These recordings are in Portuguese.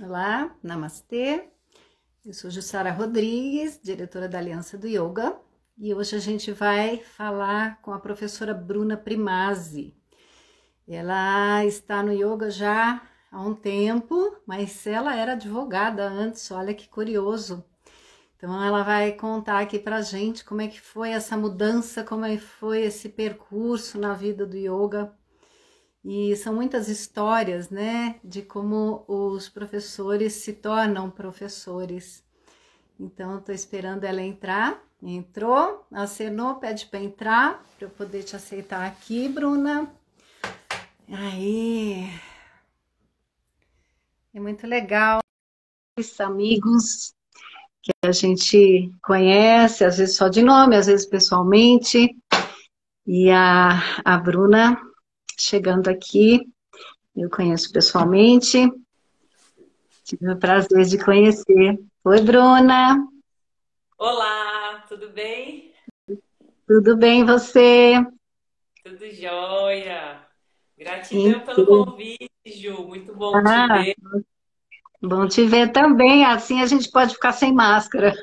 Olá, Namastê. Eu sou Jussara Rodrigues, diretora da Aliança do Yoga, e hoje a gente vai falar com a professora Bruna Primazzi. Ela está no yoga já há um tempo, mas ela era advogada antes, olha que curioso. Então ela vai contar aqui pra gente como é que foi essa mudança, como é que foi esse percurso na vida do yoga. E são muitas histórias, né, de como os professores se tornam professores. Então, estou esperando ela entrar. Entrou, acenou, pede para entrar, para eu poder te aceitar aqui, Bruna. Aí, é muito legal. Esses amigos que a gente conhece, às vezes só de nome, às vezes pessoalmente. E a Bruna chegando aqui, eu conheço pessoalmente. Tive o prazer de conhecer. Oi, Bruna. Olá, tudo bem? Tudo bem, e você? Tudo jóia. Gratidão pelo Então, convite, Ju. Muito bom te ah, ver. bom te ver também. Assim a gente pode ficar sem máscara.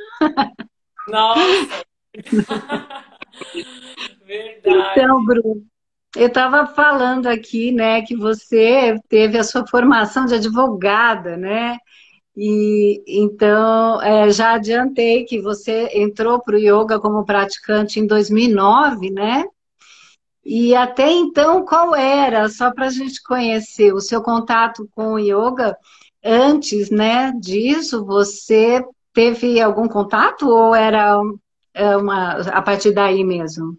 Nossa, Então, verdade. Bruno, eu estava falando aqui, né, que você teve a sua formação de advogada, né? E então já adiantei que você entrou para o yoga como praticante em 2009, né? E até então, qual era, só para a gente conhecer, o seu contato com o yoga antes, né, disso, você teve algum contato ou era a partir daí mesmo?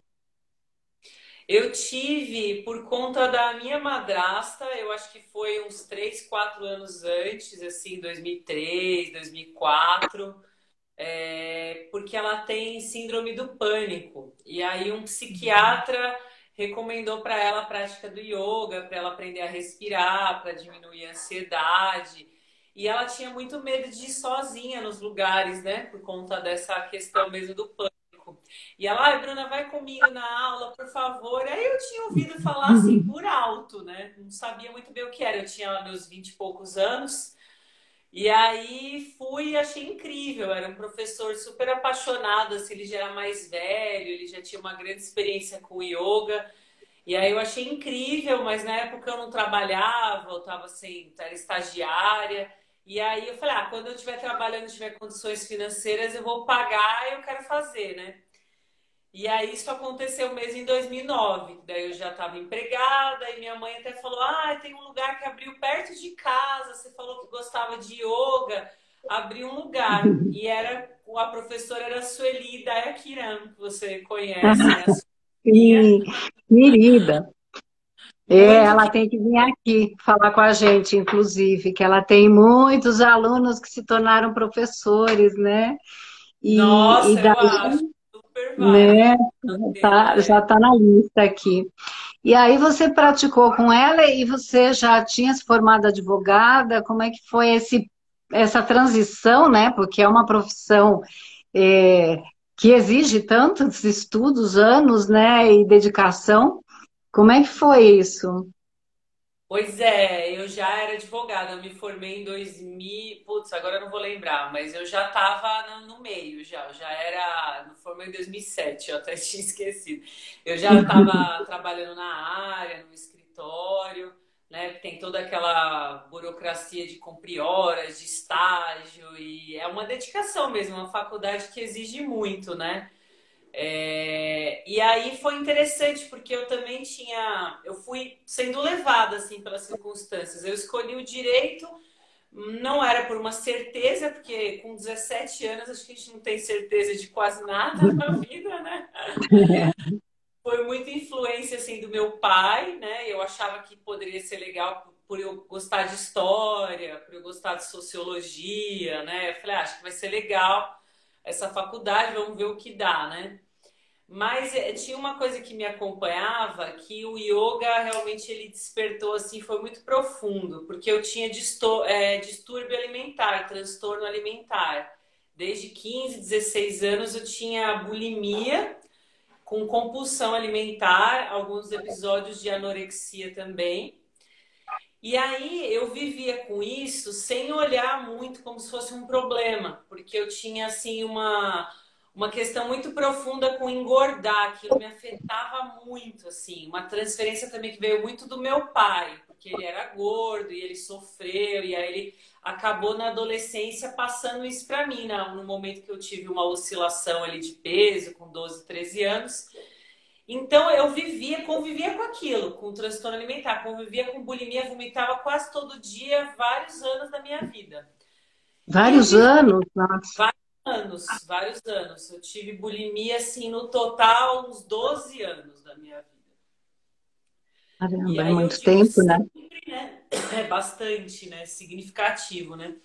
Eu tive, por conta da minha madrasta, eu acho que foi uns 3, 4 anos antes, assim, 2003, 2004, porque ela tem síndrome do pânico. E aí um psiquiatra recomendou para ela a prática do yoga, para ela aprender a respirar, para diminuir a ansiedade. E ela tinha muito medo de ir sozinha nos lugares, né? Por conta dessa questão mesmo do pânico. E ela, ai, Bruna, vai comigo na aula, por favor. Aí eu tinha ouvido falar assim por alto, né? Não sabia muito bem o que era. Eu tinha lá meus 20 e poucos anos. E aí fui e achei incrível. Era um professor super apaixonado, assim, ele já era mais velho, ele já tinha uma grande experiência com yoga. E aí eu achei incrível, mas na época eu não trabalhava, eu estava assim, era estagiária. E aí eu falei, quando eu estiver trabalhando, tiver condições financeiras, eu vou pagar e eu quero fazer, né? E aí isso aconteceu mesmo em 2009. Daí eu já estava empregada e minha mãe até falou: tem um lugar que abriu perto de casa. Você falou que gostava de yoga, abriu um lugar e era a professora era a Sueli Dayakiran, que você conhece, né? A Suelinha, Sim, querida. muito Ela que tem que vir aqui falar com a gente, inclusive, que ela tem muitos alunos que se tornaram professores, né? E nossa, eu daí, acho super né, vale a já pena. tá na lista aqui. E aí você praticou com ela e você já tinha se formado advogada? Como é que foi essa transição, né? Porque é uma profissão é, que exige tantos estudos, anos, né, e dedicação. Como é que foi isso? Pois é, eu já era advogada, eu me formei em 2000, putz, agora eu não vou lembrar, mas eu já estava no meio, já era, me formei em 2007, eu até tinha esquecido. Eu já estava trabalhando na área, no escritório, né, tem toda aquela burocracia de cumprir horas, de estágio, e é uma dedicação mesmo, uma faculdade que exige muito, né? E aí foi interessante porque eu também eu fui sendo levada assim pelas circunstâncias. Eu escolhi o direito, não era por uma certeza, porque com 17 anos acho que a gente não tem certeza de quase nada na vida, né? Foi muita influência assim do meu pai, né? Eu achava que poderia ser legal por eu gostar de história, por eu gostar de sociologia, né? Eu falei, acho que vai ser legal essa faculdade, vamos ver o que dá, né? Mas tinha uma coisa que me acompanhava, que o yoga realmente ele despertou assim, foi muito profundo, porque eu tinha distúrbio alimentar, transtorno alimentar. Desde 15, 16 anos eu tinha bulimia com compulsão alimentar, alguns episódios de anorexia também. E aí eu vivia com isso sem olhar muito como se fosse um problema, porque eu tinha assim uma questão muito profunda com engordar, aquilo me afetava muito, assim, uma transferência também que veio muito do meu pai, porque ele era gordo e ele sofreu, e aí ele acabou na adolescência passando isso para mim, no momento que eu tive uma oscilação ali de peso, com 12, 13 anos. Então eu vivia, convivia com aquilo, com transtorno alimentar, convivia com bulimia, vomitava quase todo dia, vários anos da minha vida. E eu Vários vivi anos, nossa, vários anos, vários anos. Eu tive bulimia, assim, no total, uns 12 anos da minha vida. E caramba, é aí eu muito digo tempo, né? sempre, né? É bastante, né? Significativo, né?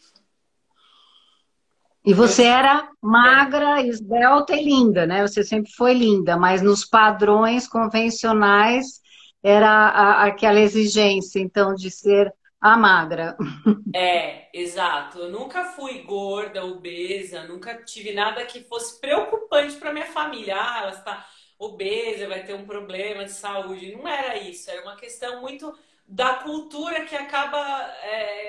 E Eu você digo, era é, magra, esbelta e linda, né? Você sempre foi linda, mas nos padrões convencionais era aquela exigência, então, de ser a magra. exato. Eu nunca fui gorda, obesa, nunca tive nada que fosse preocupante para minha família. Ah, ela está obesa, vai ter um problema de saúde. Não era isso, era uma questão muito da cultura que acaba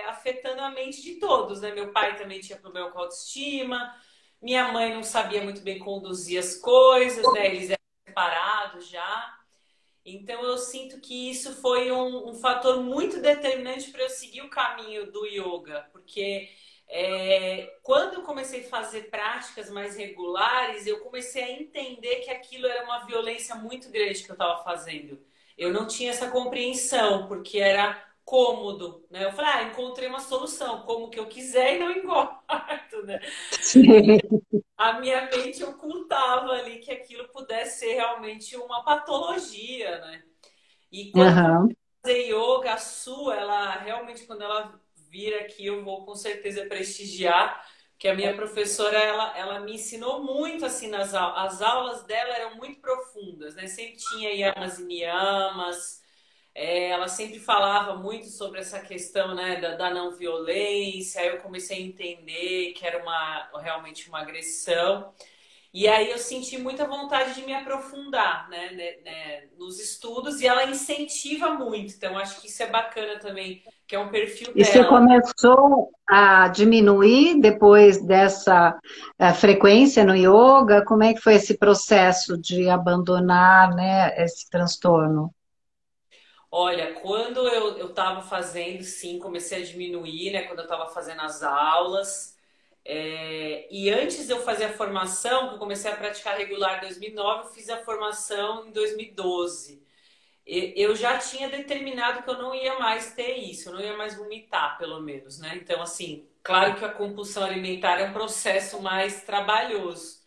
afetando a mente de todos, né? Meu pai também tinha problema com autoestima, minha mãe não sabia muito bem conduzir as coisas, né? Eles eram separados já. Então eu sinto que isso foi um fator muito determinante para eu seguir o caminho do yoga, porque quando eu comecei a fazer práticas mais regulares, eu comecei a entender que aquilo era uma violência muito grande que eu estava fazendo. Eu não tinha essa compreensão, porque era cômodo, né? Eu falei, encontrei uma solução, como que eu quiser e não engordo, né? A minha mente ocultava ali que aquilo pudesse ser realmente uma patologia, né? E quando eu comecei Aham. a fazer yoga, a Su, ela realmente, quando ela vir aqui, eu vou com certeza prestigiar, que a minha professora, ela me ensinou muito, assim, nas aulas. As aulas dela eram muito profundas, né? Sempre tinha yamas e niyamas, ela sempre falava muito sobre essa questão, né, da não violência. Aí eu comecei a entender que era realmente uma agressão. E aí eu senti muita vontade de me aprofundar, nos estudos, e ela incentiva muito. Então acho que isso é bacana também, que é um perfil E você dela, né? começou a diminuir depois dessa frequência no yoga? Como é que foi esse processo de abandonar, né, esse transtorno? Olha, quando eu estava fazendo, sim, comecei a diminuir, né? Quando eu estava fazendo as aulas. E antes de eu fazer a formação, que eu comecei a praticar regular em 2009, eu fiz a formação em 2012. Eu já tinha determinado que eu não ia mais ter isso, eu não ia mais vomitar, pelo menos, né? Então, assim, claro que a compulsão alimentar é um processo mais trabalhoso,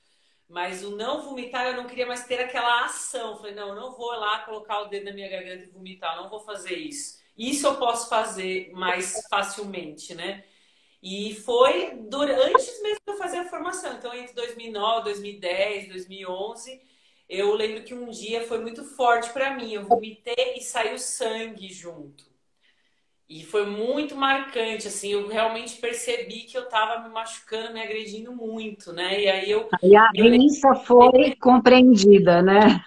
mas o não vomitar eu não queria mais ter aquela ação. Falei, não, eu não vou lá colocar o dedo na minha garganta e vomitar, eu não vou fazer isso. Isso eu posso fazer mais facilmente, né? E foi antes mesmo de eu fazer a formação. Então, entre 2009, 2010, 2011, eu lembro que um dia foi muito forte para mim. Eu vomitei e saiu sangue junto. E foi muito marcante, assim. Eu realmente percebi que eu estava me machucando, me agredindo muito, né? E aí eu E a me olhei. rinça foi compreendida, né?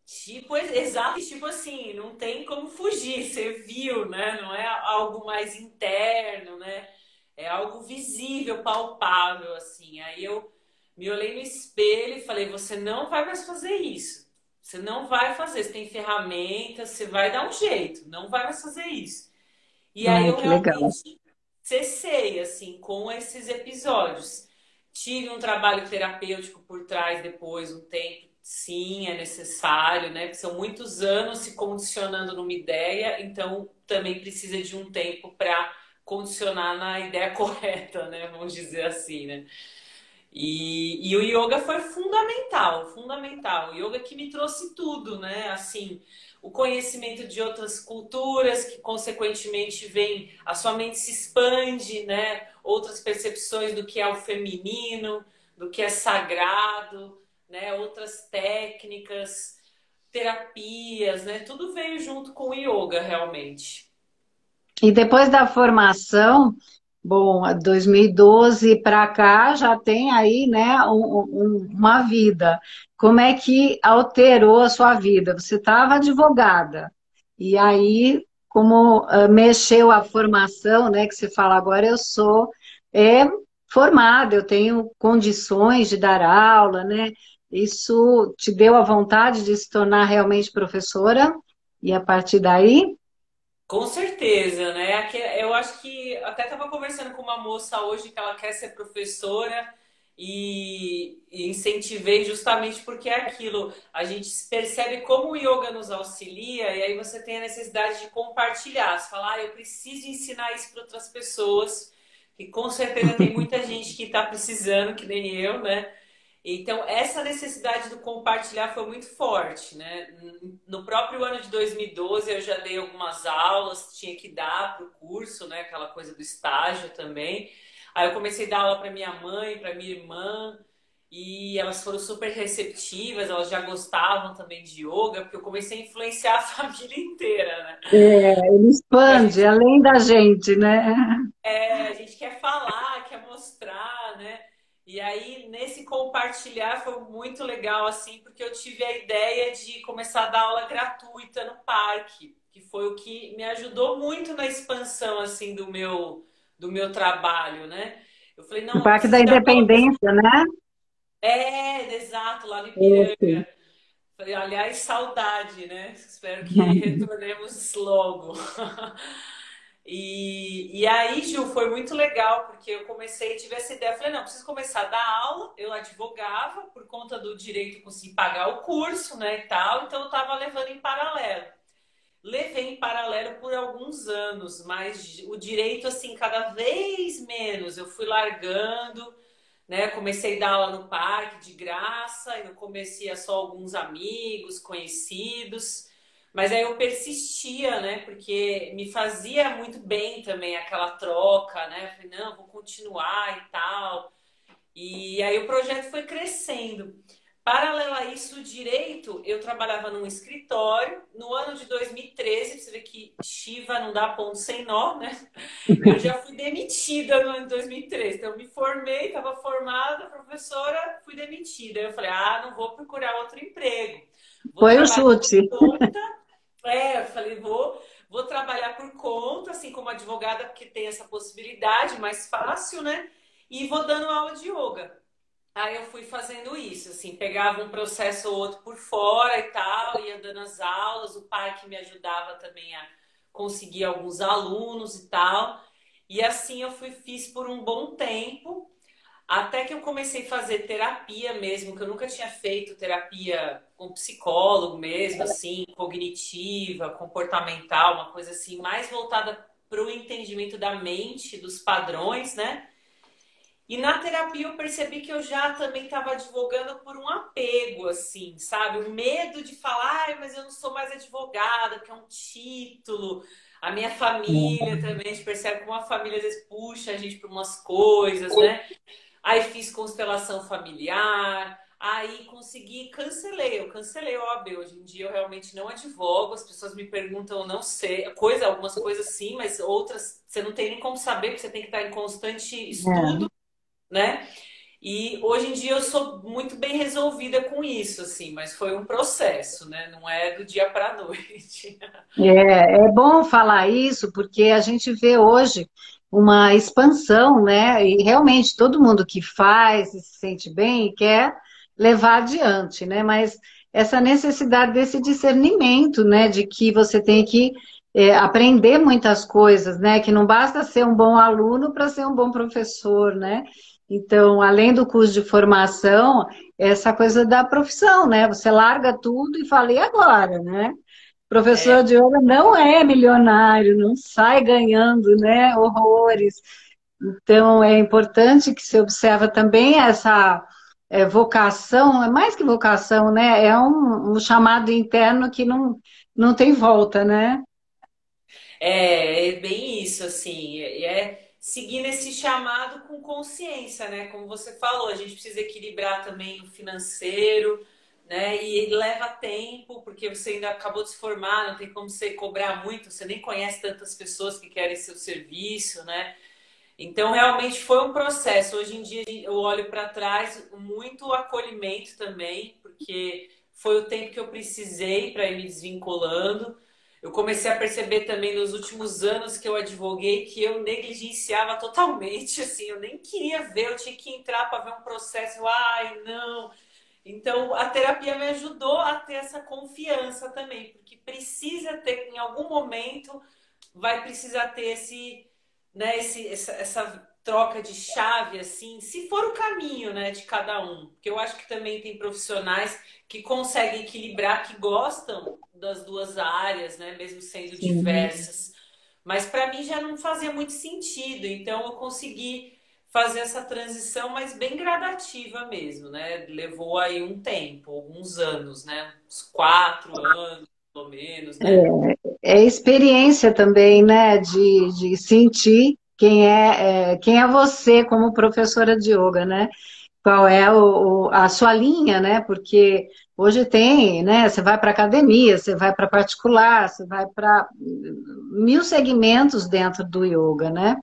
Tipo, exato, tipo assim, não tem como fugir, você viu, né? Não é algo mais interno, né? É algo visível, palpável, assim. Aí eu me olhei no espelho e falei: você não vai mais fazer isso. Você não vai fazer. Você tem ferramentas, você vai dar um jeito. Não vai mais fazer isso. E aí Ai, eu que legal. realmente cessei, assim, com esses episódios. Tive um trabalho terapêutico por trás depois, um tempo, sim, é necessário, né? Porque são muitos anos se condicionando numa ideia, então também precisa de um tempo para condicionar na ideia correta, né? Vamos dizer assim, né? E o yoga foi fundamental, fundamental. O yoga que me trouxe tudo, né? Assim, o conhecimento de outras culturas, que consequentemente vem, a sua mente se expande, né? Outras percepções do que é o feminino, do que é sagrado, né? Outras técnicas, terapias, né? Tudo veio junto com o yoga, realmente. E depois da formação, bom, 2012 para cá já tem aí, né, uma vida. Como é que alterou a sua vida? Você estava advogada, e aí como mexeu a formação, né? Que você fala, agora eu sou é, formada, eu tenho condições de dar aula, né? Isso te deu a vontade de se tornar realmente professora? E a partir daí? Com certeza, né? Eu acho que até estava conversando com uma moça hoje que ela quer ser professora e incentivei justamente porque é aquilo. A gente percebe como o yoga nos auxilia e aí você tem a necessidade de compartilhar. Você fala, eu preciso ensinar isso para outras pessoas, que com certeza tem muita gente que está precisando, que nem eu, né? Então, essa necessidade do compartilhar foi muito forte, né? No próprio ano de 2012, eu já dei algumas aulas, tinha que dar para o curso, né? Aquela coisa do estágio também. Aí eu comecei a dar aula para minha mãe, para minha irmã, e elas foram super receptivas, elas já gostavam também de yoga, porque eu comecei a influenciar a família inteira, né? Ele Porque expande além da gente, né? a gente quer falar, quer mostrar, né? E aí, nesse compartilhar foi muito legal, assim, porque eu tive a ideia de começar a dar aula gratuita no parque, que foi o que me ajudou muito na expansão, assim, do meu trabalho, né? Eu falei, No não, eu Parque da preciso dar aula para... Independência, né? Exato, lá no Esse. Ipiranga. Falei, aliás, saudade, né? Espero que retornemos logo. E aí, Gil, foi muito legal, porque eu comecei, tive essa ideia, falei, não, preciso começar a dar aula, eu advogava, por conta do direito, consegui pagar o curso, né, e tal, então eu estava levando em paralelo. Levei em paralelo por alguns anos, mas o direito, assim, cada vez menos, eu fui largando, né, comecei a dar aula no parque de graça, e no começo ia só alguns amigos, conhecidos, mas aí eu persistia, né? Porque me fazia muito bem também aquela troca, né? Eu falei, não, vou continuar e tal. E aí o projeto foi crescendo. Paralelo a isso, o direito, eu trabalhava num escritório. No ano de 2013, você vê que Shiva não dá ponto sem nó, né? Eu já fui demitida no ano de 2013. Então, eu me formei, estava formada, professora, fui demitida. Eu falei, não vou procurar outro emprego. Vou Foi o trabalhar chute. por conta. Eu falei, vou trabalhar por conta, assim como advogada, porque tem essa possibilidade, mais fácil, né? E vou dando aula de yoga. Aí eu fui fazendo isso, assim, pegava um processo ou outro por fora e tal, ia dando as aulas, o pai que me ajudava também a conseguir alguns alunos e tal. E assim fiz por um bom tempo. Até que eu comecei a fazer terapia mesmo, que eu nunca tinha feito terapia com psicólogo mesmo, assim, cognitiva, comportamental, uma coisa assim, mais voltada para o entendimento da mente, dos padrões, né? E na terapia eu percebi que eu já também estava advogando por um apego, assim, sabe? O medo de falar, mas eu não sou mais advogada, que é um título. A minha família também, a gente percebe como a família às vezes puxa a gente para umas coisas, né? Aí fiz constelação familiar, aí consegui, eu cancelei a OAB. Hoje em dia eu realmente não advogo, as pessoas me perguntam, eu não sei, algumas coisas sim, mas outras você não tem nem como saber, porque você tem que estar em constante estudo, né? E hoje em dia eu sou muito bem resolvida com isso, assim, mas foi um processo, né? Não é do dia para a noite. É bom falar isso, porque a gente vê hoje uma expansão, né? E realmente todo mundo que faz e se sente bem quer levar adiante, né? Mas essa necessidade desse discernimento, né? De que você tem que aprender muitas coisas, né? Que não basta ser um bom aluno para ser um bom professor, né? Então, além do curso de formação, essa coisa da profissão, né? Você larga tudo e fala, e agora, né? Professor de yoga não é milionário, não sai ganhando, né, horrores. Então, é importante que se observa também essa vocação, é mais que vocação, né? É um chamado interno que não tem volta, né? É bem isso, assim, seguir esse chamado com consciência, né? Como você falou, a gente precisa equilibrar também o financeiro, né? E leva tempo, porque você ainda acabou de se formar, não tem como você cobrar muito, você nem conhece tantas pessoas que querem seu serviço, né? Então, realmente foi um processo. Hoje em dia, eu olho para trás, muito acolhimento também, porque foi o tempo que eu precisei para ir me desvinculando. eu comecei a perceber também nos últimos anos que eu advoguei que eu negligenciava totalmente, assim, eu nem queria ver, eu tinha que entrar para ver um processo, ai, não. Então, a terapia me ajudou a ter essa confiança também, porque precisa ter, em algum momento, vai precisar ter né, essa troca de chave, assim, se for o caminho, né, de cada um. Porque eu acho que também tem profissionais que conseguem equilibrar, que gostam das duas áreas, né, mesmo sendo Sim. diversas. Mas para mim já não fazia muito sentido, então eu consegui fazer essa transição, mas bem gradativa mesmo, né? Levou aí um tempo, alguns anos, né? Uns 4 anos, pelo menos, né? É experiência também, né, de sentir quem é você como professora de yoga, né? Qual é a sua linha, né? Porque hoje tem, né? Você vai para academia, você vai para particular, você vai para mil segmentos dentro do yoga, né?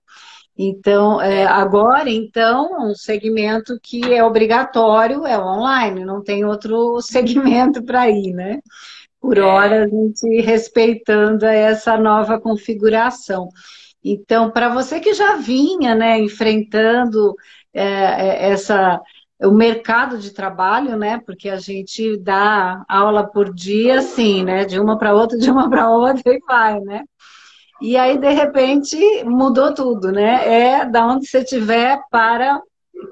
Então, É, agora, então, um segmento que é obrigatório é o online, não tem outro segmento para ir, né? Por hora, a é, gente respeitando essa nova configuração. Então, para você que já vinha, né, enfrentando essa o mercado de trabalho, né, porque a gente dá aula por dia, assim, né, de uma para outra, de uma para outra e vai, né? E aí, de repente, mudou tudo, né? É da onde você estiver para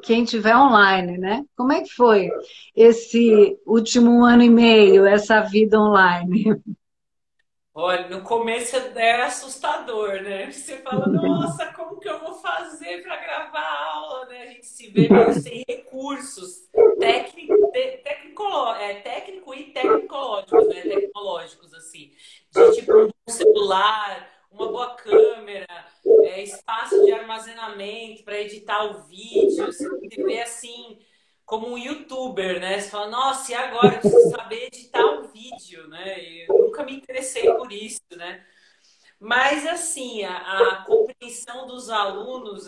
quem estiver online, né? Como é que foi esse último ano e meio, essa vida online? olha, no começo é assustador, né? Você fala, nossa, como que eu vou fazer para gravar aula, né? A gente se vê meio sem recursos técnico e tecnológicos, né? Tecnológicos, assim, de tipo um bom celular, uma boa câmera, espaço de armazenamento para editar o vídeo. Você se vê assim como um youtuber, né? Você fala, nossa, e agora eu preciso saber editar um vídeo, né? E eu nunca me interessei por isso, né? Mas assim, a compreensão dos alunos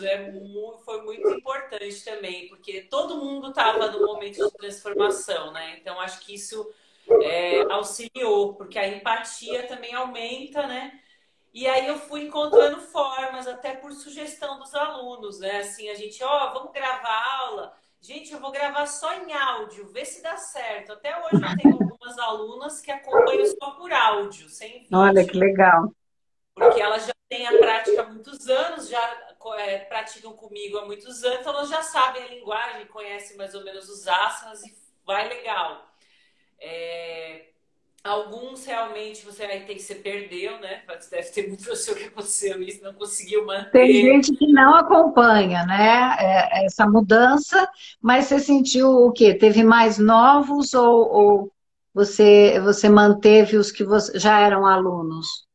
foi muito importante também, porque todo mundo estava no momento de transformação, né? Então acho que isso auxiliou, porque a empatia também aumenta, né? E aí eu fui encontrando formas, até por sugestão dos alunos, né? Assim, a gente, vamos gravar aula. Gente, eu vou gravar só em áudio, vê se dá certo. Até hoje eu tenho algumas alunas que acompanham só por áudio, sem Olha que vídeo, legal. porque elas já têm a prática há muitos anos, já praticam comigo há muitos anos, então elas já sabem a linguagem, conhecem mais ou menos os asanas e vai legal. É, Alguns realmente você perdeu, né? Deve ter muito professor que aconteceu isso, não conseguiu Tem manter. gente que não acompanha, né, essa mudança, mas você sentiu o quê? Teve mais novos ou você manteve os que já eram alunos?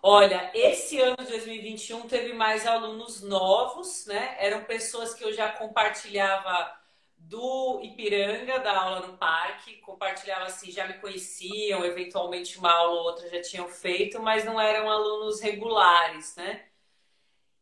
Olha, esse ano de 2021 teve mais alunos novos, né? Eram pessoas que eu já compartilhava do Ipiranga, da aula no parque, compartilhava assim, já me conheciam, eventualmente uma aula ou outra já tinham feito, mas não eram alunos regulares, né?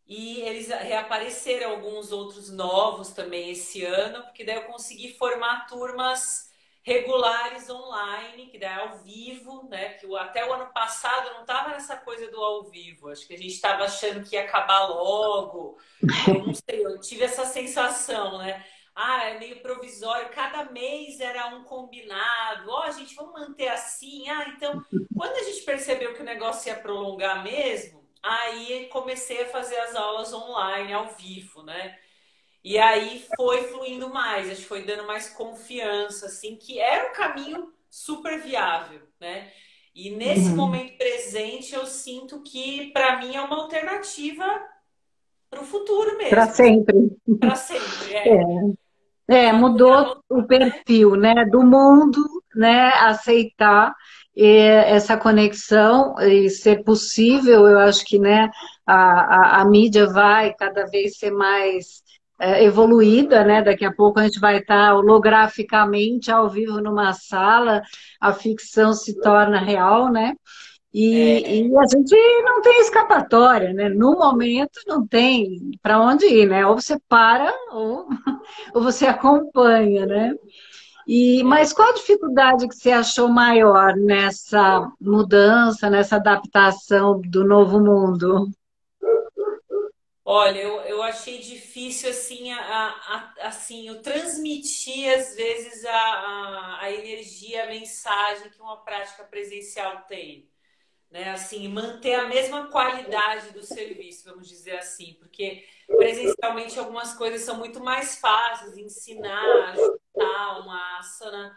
E eles reapareceram alguns outros novos também esse ano, porque daí eu consegui formar turmas regulares online, que daí é ao vivo, né? Que até o ano passado não estava nessa coisa do ao vivo. Acho que a gente estava achando que ia acabar logo. Eu não sei, eu tive essa sensação, né? Ah, é meio provisório. Cada mês era um combinado. Ó, gente, vamos manter assim. Ah, então, quando a gente percebeu que o negócio ia prolongar mesmo, aí comecei a fazer as aulas online, ao vivo, né? E aí foi fluindo mais, acho que foi dando mais confiança, assim, que era um caminho super viável, né? E nesse Uhum. momento presente eu sinto que para mim é uma alternativa para o futuro Para mesmo, sempre. para sempre, Mudou o né? perfil, né, do mundo, né, aceitar essa conexão e ser possível, eu acho que, né, a mídia vai cada vez ser mais evoluída, né, daqui a pouco a gente vai estar holograficamente ao vivo numa sala, a ficção se torna real, né, e a gente não tem escapatória, né? No momento não tem para onde ir, né? Ou você para ou você acompanha, né? Mas qual a dificuldade que você achou maior nessa mudança, nessa adaptação do novo mundo? Olha, eu achei difícil assim, assim, eu transmitir às vezes a energia, a mensagem que uma prática presencial tem, né? Assim, manter a mesma qualidade do serviço, vamos dizer assim, porque presencialmente algumas coisas são muito mais fáceis de ensinar, ajustar uma asana,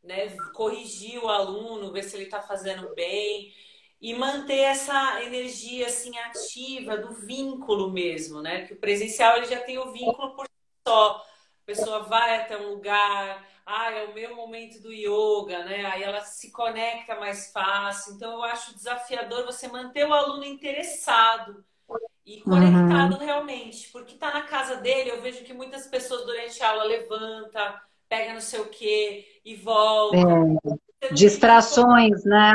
né? Corrigir o aluno, ver se ele está fazendo bem e manter essa energia assim ativa do vínculo mesmo, né? Porque o presencial ele já tem o vínculo por si só. A pessoa vai até um lugar, é o meu momento do yoga, né? Aí ela se conecta mais fácil. Então eu acho desafiador você manter o aluno interessado e conectado Uhum. realmente, porque tá na casa dele, eu vejo que muitas pessoas durante a aula levanta, pega não sei o quê e volta. É, Você não tem muito distrações, né?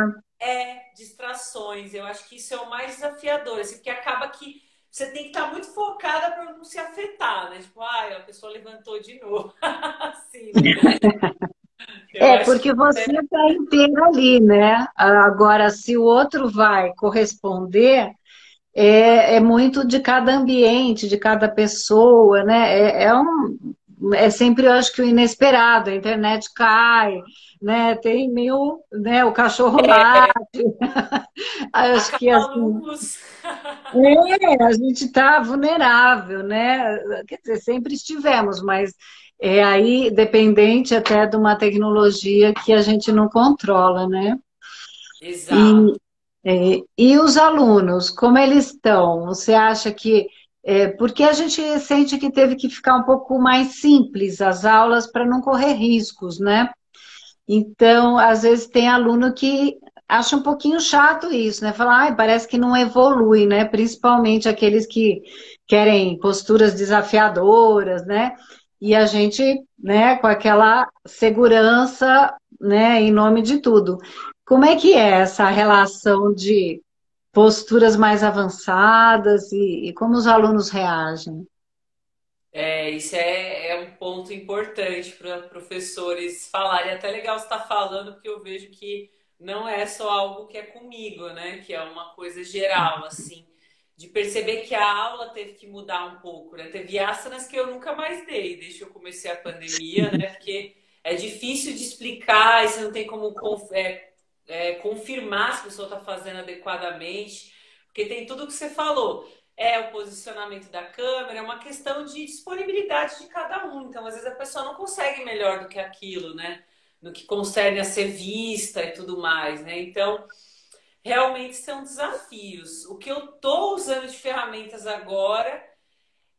distrações. Eu acho que isso é o mais desafiador, assim, porque acaba que você tem que estar muito focada para não se afetar, né? Tipo, a pessoa levantou de novo. Assim, né? Eu acho que Porque você está inteiro ali, né? Agora, se o outro vai corresponder, é muito de cada ambiente, de cada pessoa, né? É sempre, eu acho que o inesperado, a internet cai, né? Tem mil, né? O cachorro late. Eu acho que acaba a assim, luz. a gente está vulnerável, né? Quer dizer, sempre estivemos, mas é aí dependente até de uma tecnologia que a gente não controla, né? E, Exato. e os alunos, como eles estão? Você acha que. Porque a gente sente que teve que ficar um pouco mais simples as aulas para não correr riscos, né? Então, às vezes tem aluno que acha um pouquinho chato isso, né? Fala, ai, parece que não evolui, né? Principalmente aqueles que querem posturas desafiadoras, né? E a gente, né, com aquela segurança, né, em nome de tudo. Como é que é essa relação de posturas mais avançadas e como os alunos reagem? Isso é um ponto importante para professores falarem. É até legal você estar falando, porque eu vejo que não é só algo que é comigo, né? Que é uma coisa geral, assim, de perceber que a aula teve que mudar um pouco, né? Teve asanas que eu nunca mais dei, desde que eu comecei a pandemia, né? Porque é difícil de explicar e você não tem como confirmar se a pessoa está fazendo adequadamente, porque tem tudo o que você falou. É o posicionamento da câmera, é uma questão de disponibilidade de cada um. Então, às vezes, a pessoa não consegue melhor do que aquilo, né? No que concerne a ser vista e tudo mais, né? Então, realmente são desafios. O que eu estou usando de ferramentas agora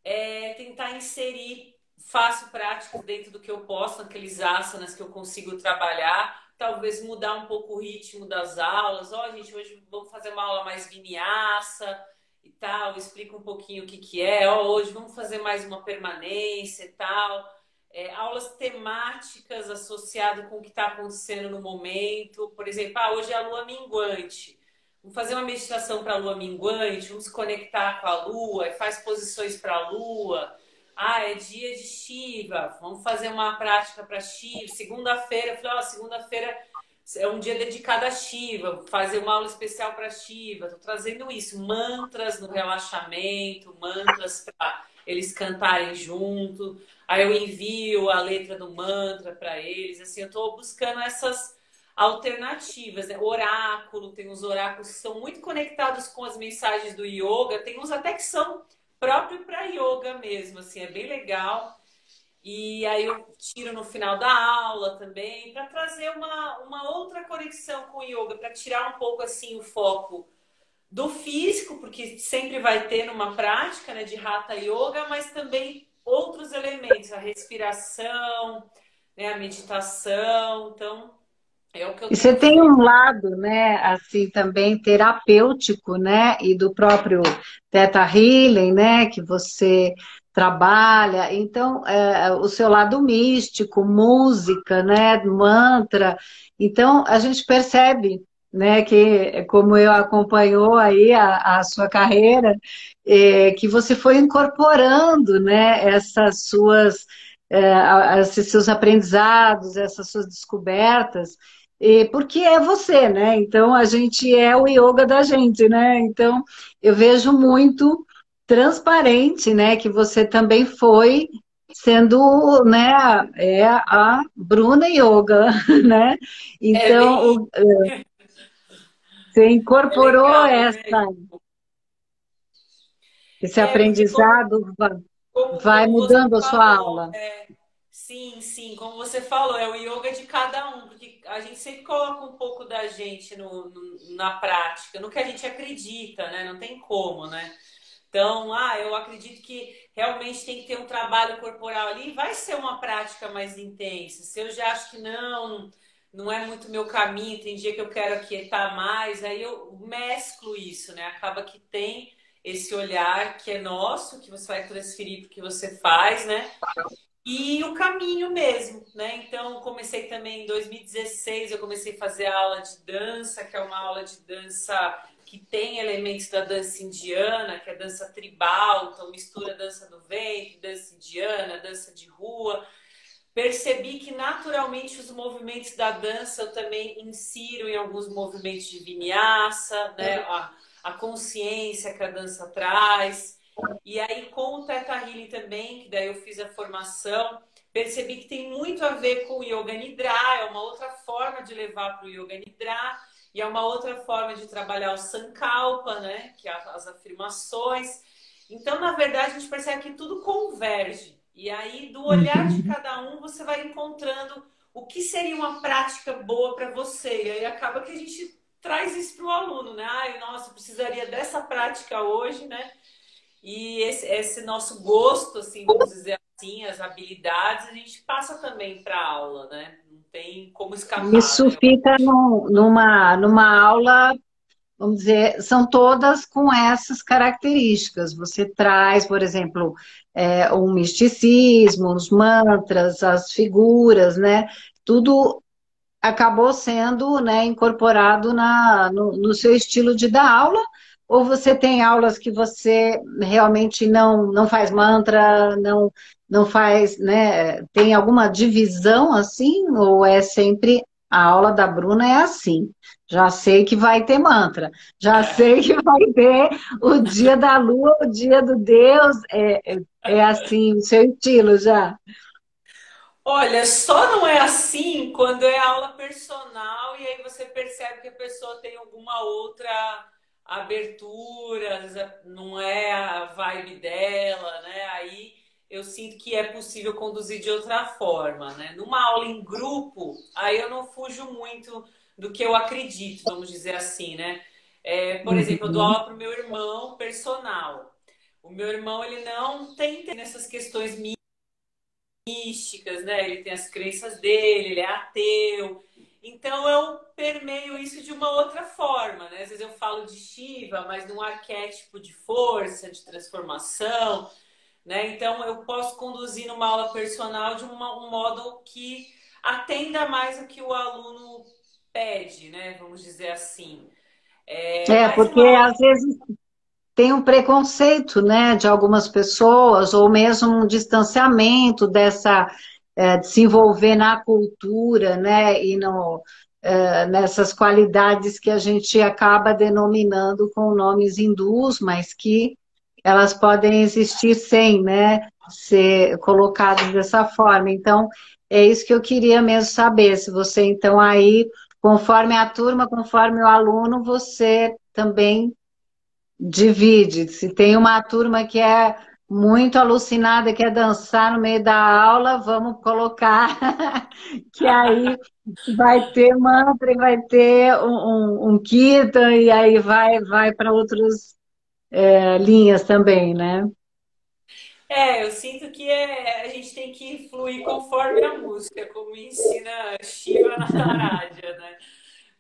é tentar inserir fácil práticas dentro do que eu posso, naqueles asanas que eu consigo trabalhar, talvez mudar um pouco o ritmo das aulas. Gente, hoje vamos fazer uma aula mais vinyasa e tal, explica um pouquinho o que que é. Hoje vamos fazer mais uma permanência e tal. Aulas temáticas associadas com o que está acontecendo no momento. Por exemplo, hoje é a lua minguante. Vamos fazer uma meditação para a lua minguante, vamos se conectar com a lua e faz posições para a lua. É dia de Shiva, vamos fazer uma prática para Shiva. Segunda-feira, eu falei, segunda-feira é um dia dedicado a Shiva, vou fazer uma aula especial para Shiva. Estou trazendo isso, mantras no relaxamento, mantras para eles cantarem junto. Aí eu envio a letra do mantra para eles. Assim, eu estou buscando essas alternativas, né? Oráculo, tem uns oráculos que são muito conectados com as mensagens do yoga, tem uns até que são próprio para yoga mesmo, assim, é bem legal. E aí eu tiro no final da aula também, para trazer uma outra conexão com o yoga, para tirar um pouco assim o foco do físico, porque sempre vai ter numa prática, né, de Hatha Yoga, mas também outros elementos, a respiração, né, a meditação. Então, é o que eu E você tenho tem feito. um lado, né, assim, também terapêutico, né, e do próprio Theta Healing, né, que você trabalha. Então, o seu lado místico, música, né, mantra. Então, a gente percebe, né, que como eu acompanhou aí a sua carreira, que você foi incorporando, né, essas suas esses seus aprendizados, essas suas descobertas, porque é você, né? Então a gente é o yoga da gente, né? Então eu vejo muito transparente, né? Que você também foi sendo, né? É a Bruna Yoga, né? É bem, Então você é incorporou legal, né? esse É, porque como, aprendizado, vai como você mudando a sua falou, aula. sim, sim, como você falou, é o yoga de cada um, porque a gente sempre coloca um pouco da gente na prática, no que a gente acredita, né? Não tem como, né? Então, eu acredito que realmente tem que ter um trabalho corporal ali, vai ser uma prática mais intensa. Se eu já acho que não é muito meu caminho, tem dia que eu quero aquietar mais, aí eu mesclo isso, né? Acaba que tem esse olhar que é nosso, que você vai transferir porque você faz, né? E o caminho mesmo, né? Então, comecei também em 2016, eu comecei a fazer aula de dança, que é uma aula de dança que tem elementos da dança indiana, que é dança tribal, então mistura dança do ventre, dança indiana, dança de rua. Percebi que naturalmente os movimentos da dança eu também insiro em alguns movimentos de vinyasa, né? A consciência que a dança traz. E aí, com o Theta Healing também, que daí eu fiz a formação, percebi que tem muito a ver com o Yoga Nidra, é uma outra forma de levar para o Yoga Nidra, e é uma outra forma de trabalhar o Sankalpa, né? Que é as afirmações. Então, na verdade, a gente percebe que tudo converge. E aí, do olhar de Uhum. cada um, você vai encontrando o que seria uma prática boa para você. E aí acaba que a gente traz isso para o aluno, né? Ai, nossa, eu precisaria dessa prática hoje, né? E esse nosso gosto, assim, vamos dizer assim, as habilidades, a gente passa também para a aula, né? Não tem como escapar, Isso né? fica numa aula, vamos dizer, são todas com essas características. Você traz, por exemplo, o misticismo, os mantras, as figuras, né? Tudo acabou sendo, né, incorporado no seu estilo de dar aula, ou você tem aulas que você realmente não faz mantra, não faz, né, tem alguma divisão assim, ou é sempre a aula da Bruna é assim? Já sei que vai ter mantra, já sei que vai ter o dia da lua, o dia do Deus, é assim, o seu estilo já. Olha, só não é assim quando é aula personal e aí você percebe que a pessoa tem alguma outra abertura, às vezes não é a vibe dela, né? Aí eu sinto que é possível conduzir de outra forma, né? Numa aula em grupo, aí eu não fujo muito do que eu acredito, vamos dizer assim, né? Por exemplo, eu dou Uhum. aula para o meu irmão personal. O meu irmão, ele não tem nessas questões místicas, né? Ele tem as crenças dele, ele é ateu. Então eu permeio isso de uma outra forma, né? Às vezes eu falo de Shiva, mas num arquétipo de força, de transformação, né? Então eu posso conduzir numa aula personal de um modo que atenda mais o que o aluno pede, né? Vamos dizer assim. Mais Porque uma aula. às vezes tem um preconceito, né, de algumas pessoas, ou mesmo um distanciamento de se envolver na cultura, né, e nessas qualidades que a gente acaba denominando com nomes hindus, mas que elas podem existir sem, né, ser colocadas dessa forma. Então, é isso que eu queria mesmo saber, se você, então, aí, conforme a turma, conforme o aluno, você também divide. Se tem uma turma que é muito alucinada, quer dançar no meio da aula, vamos colocar que aí vai ter mantra, e vai ter um kirtan, e aí vai para outras linhas também, né? Eu sinto que a gente tem que fluir conforme a música, como ensina Shiva Nataraja, né?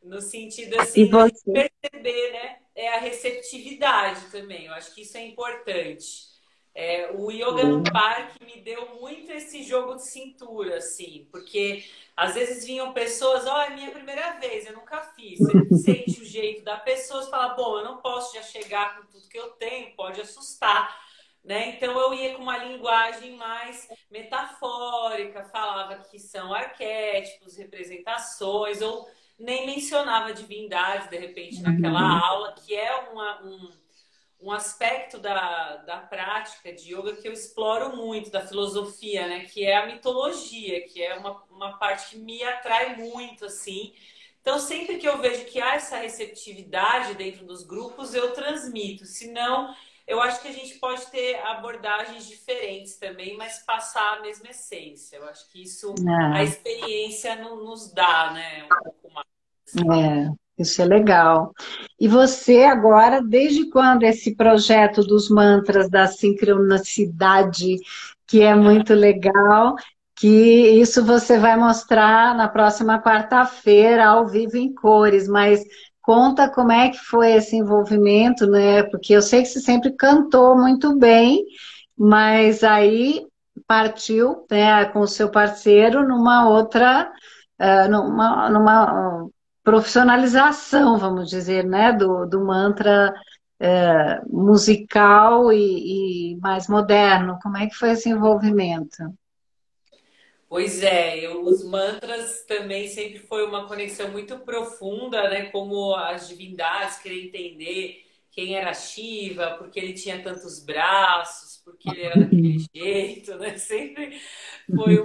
No sentido E assim, da gente você? perceber, né? É a receptividade também. Eu acho que isso é importante. O yoga no parque me deu muito esse jogo de cintura, assim, porque às vezes vinham pessoas, ó, é minha primeira vez, eu nunca fiz. Você sente o jeito da pessoa, você fala, bom, eu não posso já chegar com tudo que eu tenho, pode assustar. né? Então eu ia com uma linguagem mais metafórica, falava que são arquétipos, representações, ou nem mencionava divindades, de repente, naquela Uhum. aula, que é um aspecto da prática de yoga que eu exploro muito, da filosofia, né? Que é a mitologia, que é uma parte que me atrai muito, assim. Então, sempre que eu vejo que há essa receptividade dentro dos grupos, eu transmito. Senão, eu acho que a gente pode ter abordagens diferentes também, mas passar a mesma essência. Eu acho que isso, a É. experiência nos dá, né? Um pouco mais, assim. É, isso é legal. E você agora, desde quando esse projeto dos mantras da sincronicidade, que é muito legal, que isso você vai mostrar na próxima quarta-feira, ao vivo em cores, mas conta como é que foi esse envolvimento, né? Porque eu sei que você sempre cantou muito bem, mas aí partiu, né, com o seu parceiro numa outra, numa profissionalização, vamos dizer, né, do mantra musical e mais moderno. Como é que foi esse envolvimento? Pois é, os mantras também sempre foi uma conexão muito profunda, né? Como as divindades querer entender quem era Shiva, porque ele tinha tantos braços, porque ele era daquele jeito, né? Sempre foi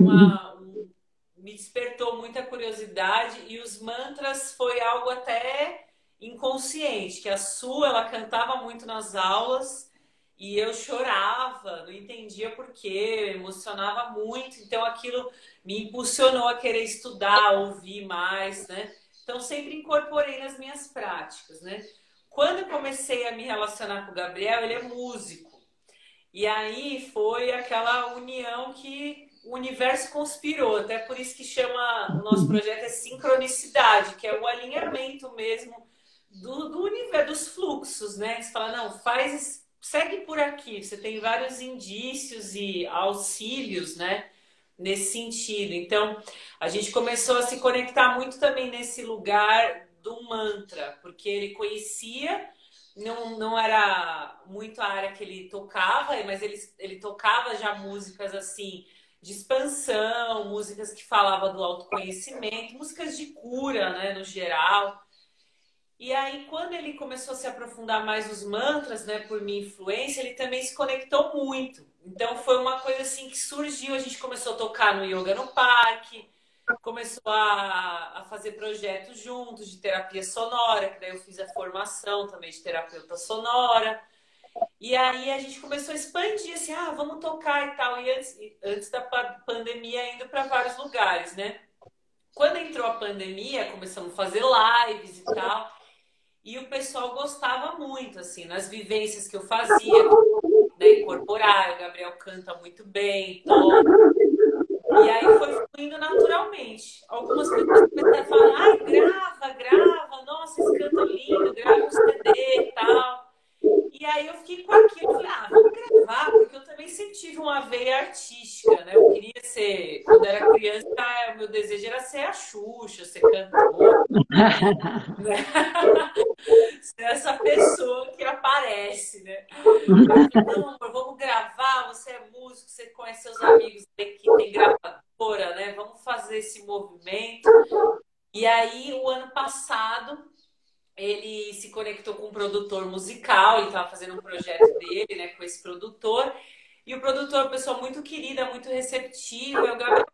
me despertou muita curiosidade e os mantras foi algo até inconsciente, que a Su, ela cantava muito nas aulas e eu chorava, não entendia por quê, emocionava muito, então aquilo me impulsionou a querer estudar, ouvir mais, né? Então sempre incorporei nas minhas práticas, né? Quando eu comecei a me relacionar com o Gabriel, ele é músico. E aí foi aquela união que o universo conspirou, até por isso que chama o nosso projeto é sincronicidade, que é o alinhamento mesmo do universo, dos fluxos, né? Você fala, não, faz, segue por aqui. Você tem vários indícios e auxílios, né? Nesse sentido. Então, a gente começou a se conectar muito também nesse lugar do mantra, porque ele conhecia, não era muito a área que ele tocava, mas ele tocava já músicas assim de expansão, músicas que falavam do autoconhecimento, músicas de cura, né, no geral. E aí, quando ele começou a se aprofundar mais nos mantras, né, por minha influência, ele também se conectou muito. Então, foi uma coisa assim que surgiu. A gente começou a tocar no yoga no parque, começou a fazer projetos juntos de terapia sonora, que daí eu fiz a formação também de terapeuta sonora. E aí a gente começou a expandir, assim, ah, vamos tocar e tal. E antes da pandemia, indo para vários lugares, né? Quando entrou a pandemia, começamos a fazer lives e tal. E o pessoal gostava muito, assim, nas vivências que eu fazia, né, incorporar. O Gabriel canta muito bem, toca. E aí foi fluindo naturalmente. Algumas pessoas começaram a falar, ai, grava, grava, nossa, esse canto é lindo, grava um CD e tal. E aí eu fiquei com aquilo, falei, ah, vamos gravar, porque eu também sempre tive uma veia artística, né? Eu queria ser, quando era criança, o meu desejo era ser a Xuxa, ser cantora, né? Ser essa pessoa que aparece, né? Eu falei, não, amor, vamos gravar, você é músico, você conhece seus amigos que tem gravadora, né? Vamos fazer esse movimento. E aí, o ano passado, ele se conectou com um produtor musical, ele estava fazendo um projeto dele, né, com esse produtor. E o produtor é uma pessoa muito querida, muito receptiva. Eu, Gabriel,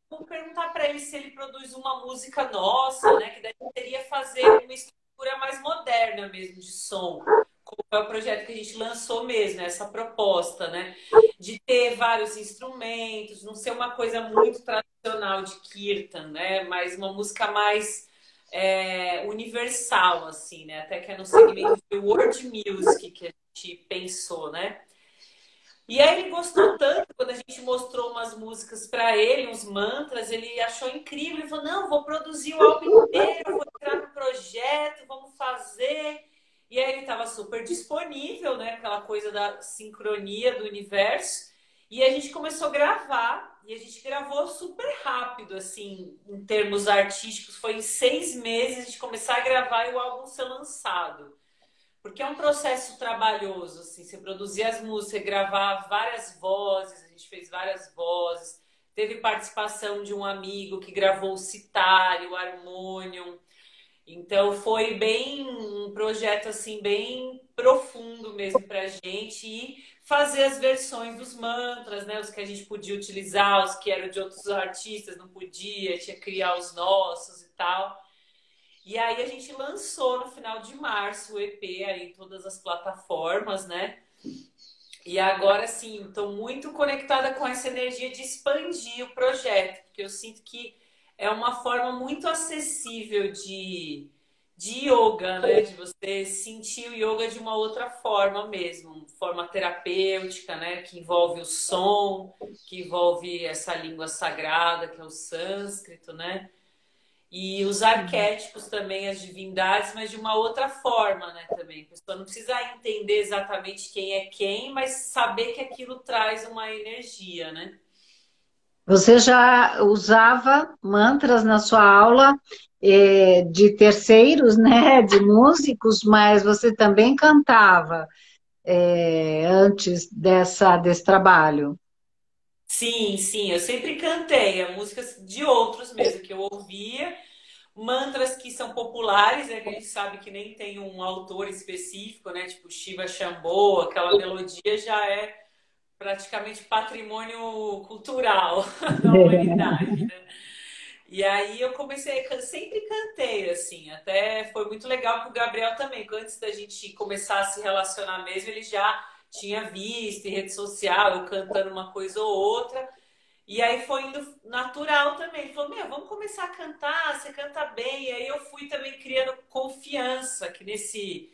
vou perguntar para ele se ele produz uma música nossa, né, que daí seria fazer uma estrutura mais moderna mesmo de som. Como é o projeto que a gente lançou mesmo, essa proposta, né? De ter vários instrumentos, não ser uma coisa muito tradicional de kirtan, né? Mas uma música mais universal, assim, né? Até que é no segmento de world music que a gente pensou, né? E aí ele gostou tanto quando a gente mostrou umas músicas para ele, uns mantras, ele achou incrível, ele falou, não, vou produzir o álbum inteiro, vou entrar no projeto, vamos fazer. E aí ele estava super disponível, né? Aquela coisa da sincronia do universo. E a gente começou a gravar, e a gente gravou super rápido, assim, em termos artísticos. Foi em 6 meses de começar a gravar e o álbum ser lançado. porque é um processo trabalhoso, assim, você produzir as músicas, gravar várias vozes, a gente fez várias vozes, teve participação de um amigo que gravou o sitar, o harmônio, então foi bem um projeto assim bem profundo mesmo pra gente e fazer as versões dos mantras, né, os que a gente podia utilizar, os que eram de outros artistas não podia, tinha que criar os nossos e tal. E aí a gente lançou no final de março o EP aí em todas as plataformas, né? E agora sim, estou muito conectada com essa energia de expandir o projeto, porque eu sinto que é uma forma muito acessível de yoga, né? De você sentir o yoga de uma outra forma mesmo, forma terapêutica, né? Que envolve o som, que envolve essa língua sagrada, que é o sânscrito, né? E os arquétipos também, as divindades, mas de uma outra forma, né, também. A pessoa não precisa entender exatamente quem é quem, mas saber que aquilo traz uma energia, né? Você já usava mantras na sua aula de terceiros, né, de músicos, mas você também cantava antes desse trabalho. Sim, sim, eu sempre cantei músicas de outros mesmo, que eu ouvia, mantras que são populares, né, que a gente sabe que nem tem um autor específico, né, tipo Shiva Shambho, aquela melodia já é praticamente patrimônio cultural da humanidade, né? E aí eu comecei, sempre cantei, assim, até foi muito legal com o Gabriel também, que antes da gente começar a se relacionar mesmo, ele já tinha visto em rede social, eu cantando uma coisa ou outra, e aí foi indo natural também. Ele falou, meu, vamos começar a cantar, você canta bem. E aí eu fui também criando confiança, que nesse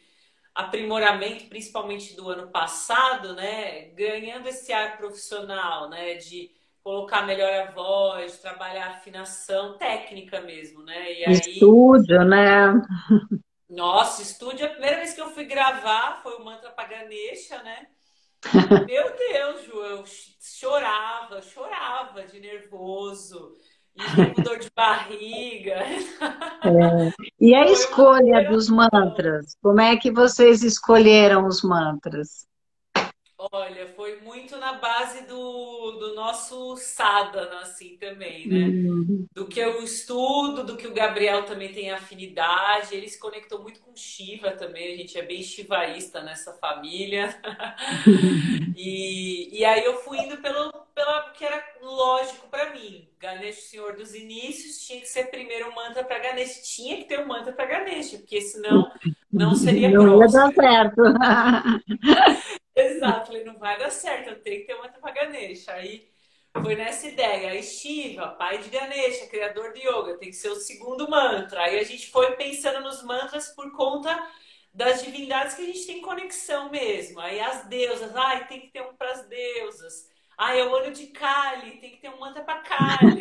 aprimoramento, principalmente do ano passado, né, ganhando esse ar profissional, né, de colocar melhor a voz, de trabalhar a afinação técnica mesmo, né? E aí, Estúdio, né? nossa, estúdio, a primeira vez que eu fui gravar foi o Mantra pra Ganesha, né? Meu Deus, Ju, eu chorava, chorava de nervoso e fiquei com dor de barriga. E a Foi uma escolha dos operação. mantras? Como é que vocês escolheram os mantras? Olha, foi muito na base do nosso sadhana, assim, também, né? Hum. Do que eu estudo, do que o Gabriel também tem afinidade. Ele se conectou muito com Shiva também, a gente é bem shivaísta nessa família. E aí eu fui indo pela que era lógico para mim. Ganesh, Senhor dos Inícios, tinha que ser primeiro um mantra para Ganesh. Tinha que ter um mantra para Ganesh, porque senão não seria Não ia dar próspero. certo. Exato, falei, não vai dar certo, eu tenho que ter um mantra para Ganesh. Aí foi nessa ideia. Aí Shiva, pai de Ganesha, criador de yoga, tem que ser o segundo mantra. Aí a gente foi pensando nos mantras por conta das divindades que a gente tem conexão mesmo. Aí as deusas, ai, tem que ter um para as deusas. Ai, é o ano de Kali, tem que ter um mantra para Kali.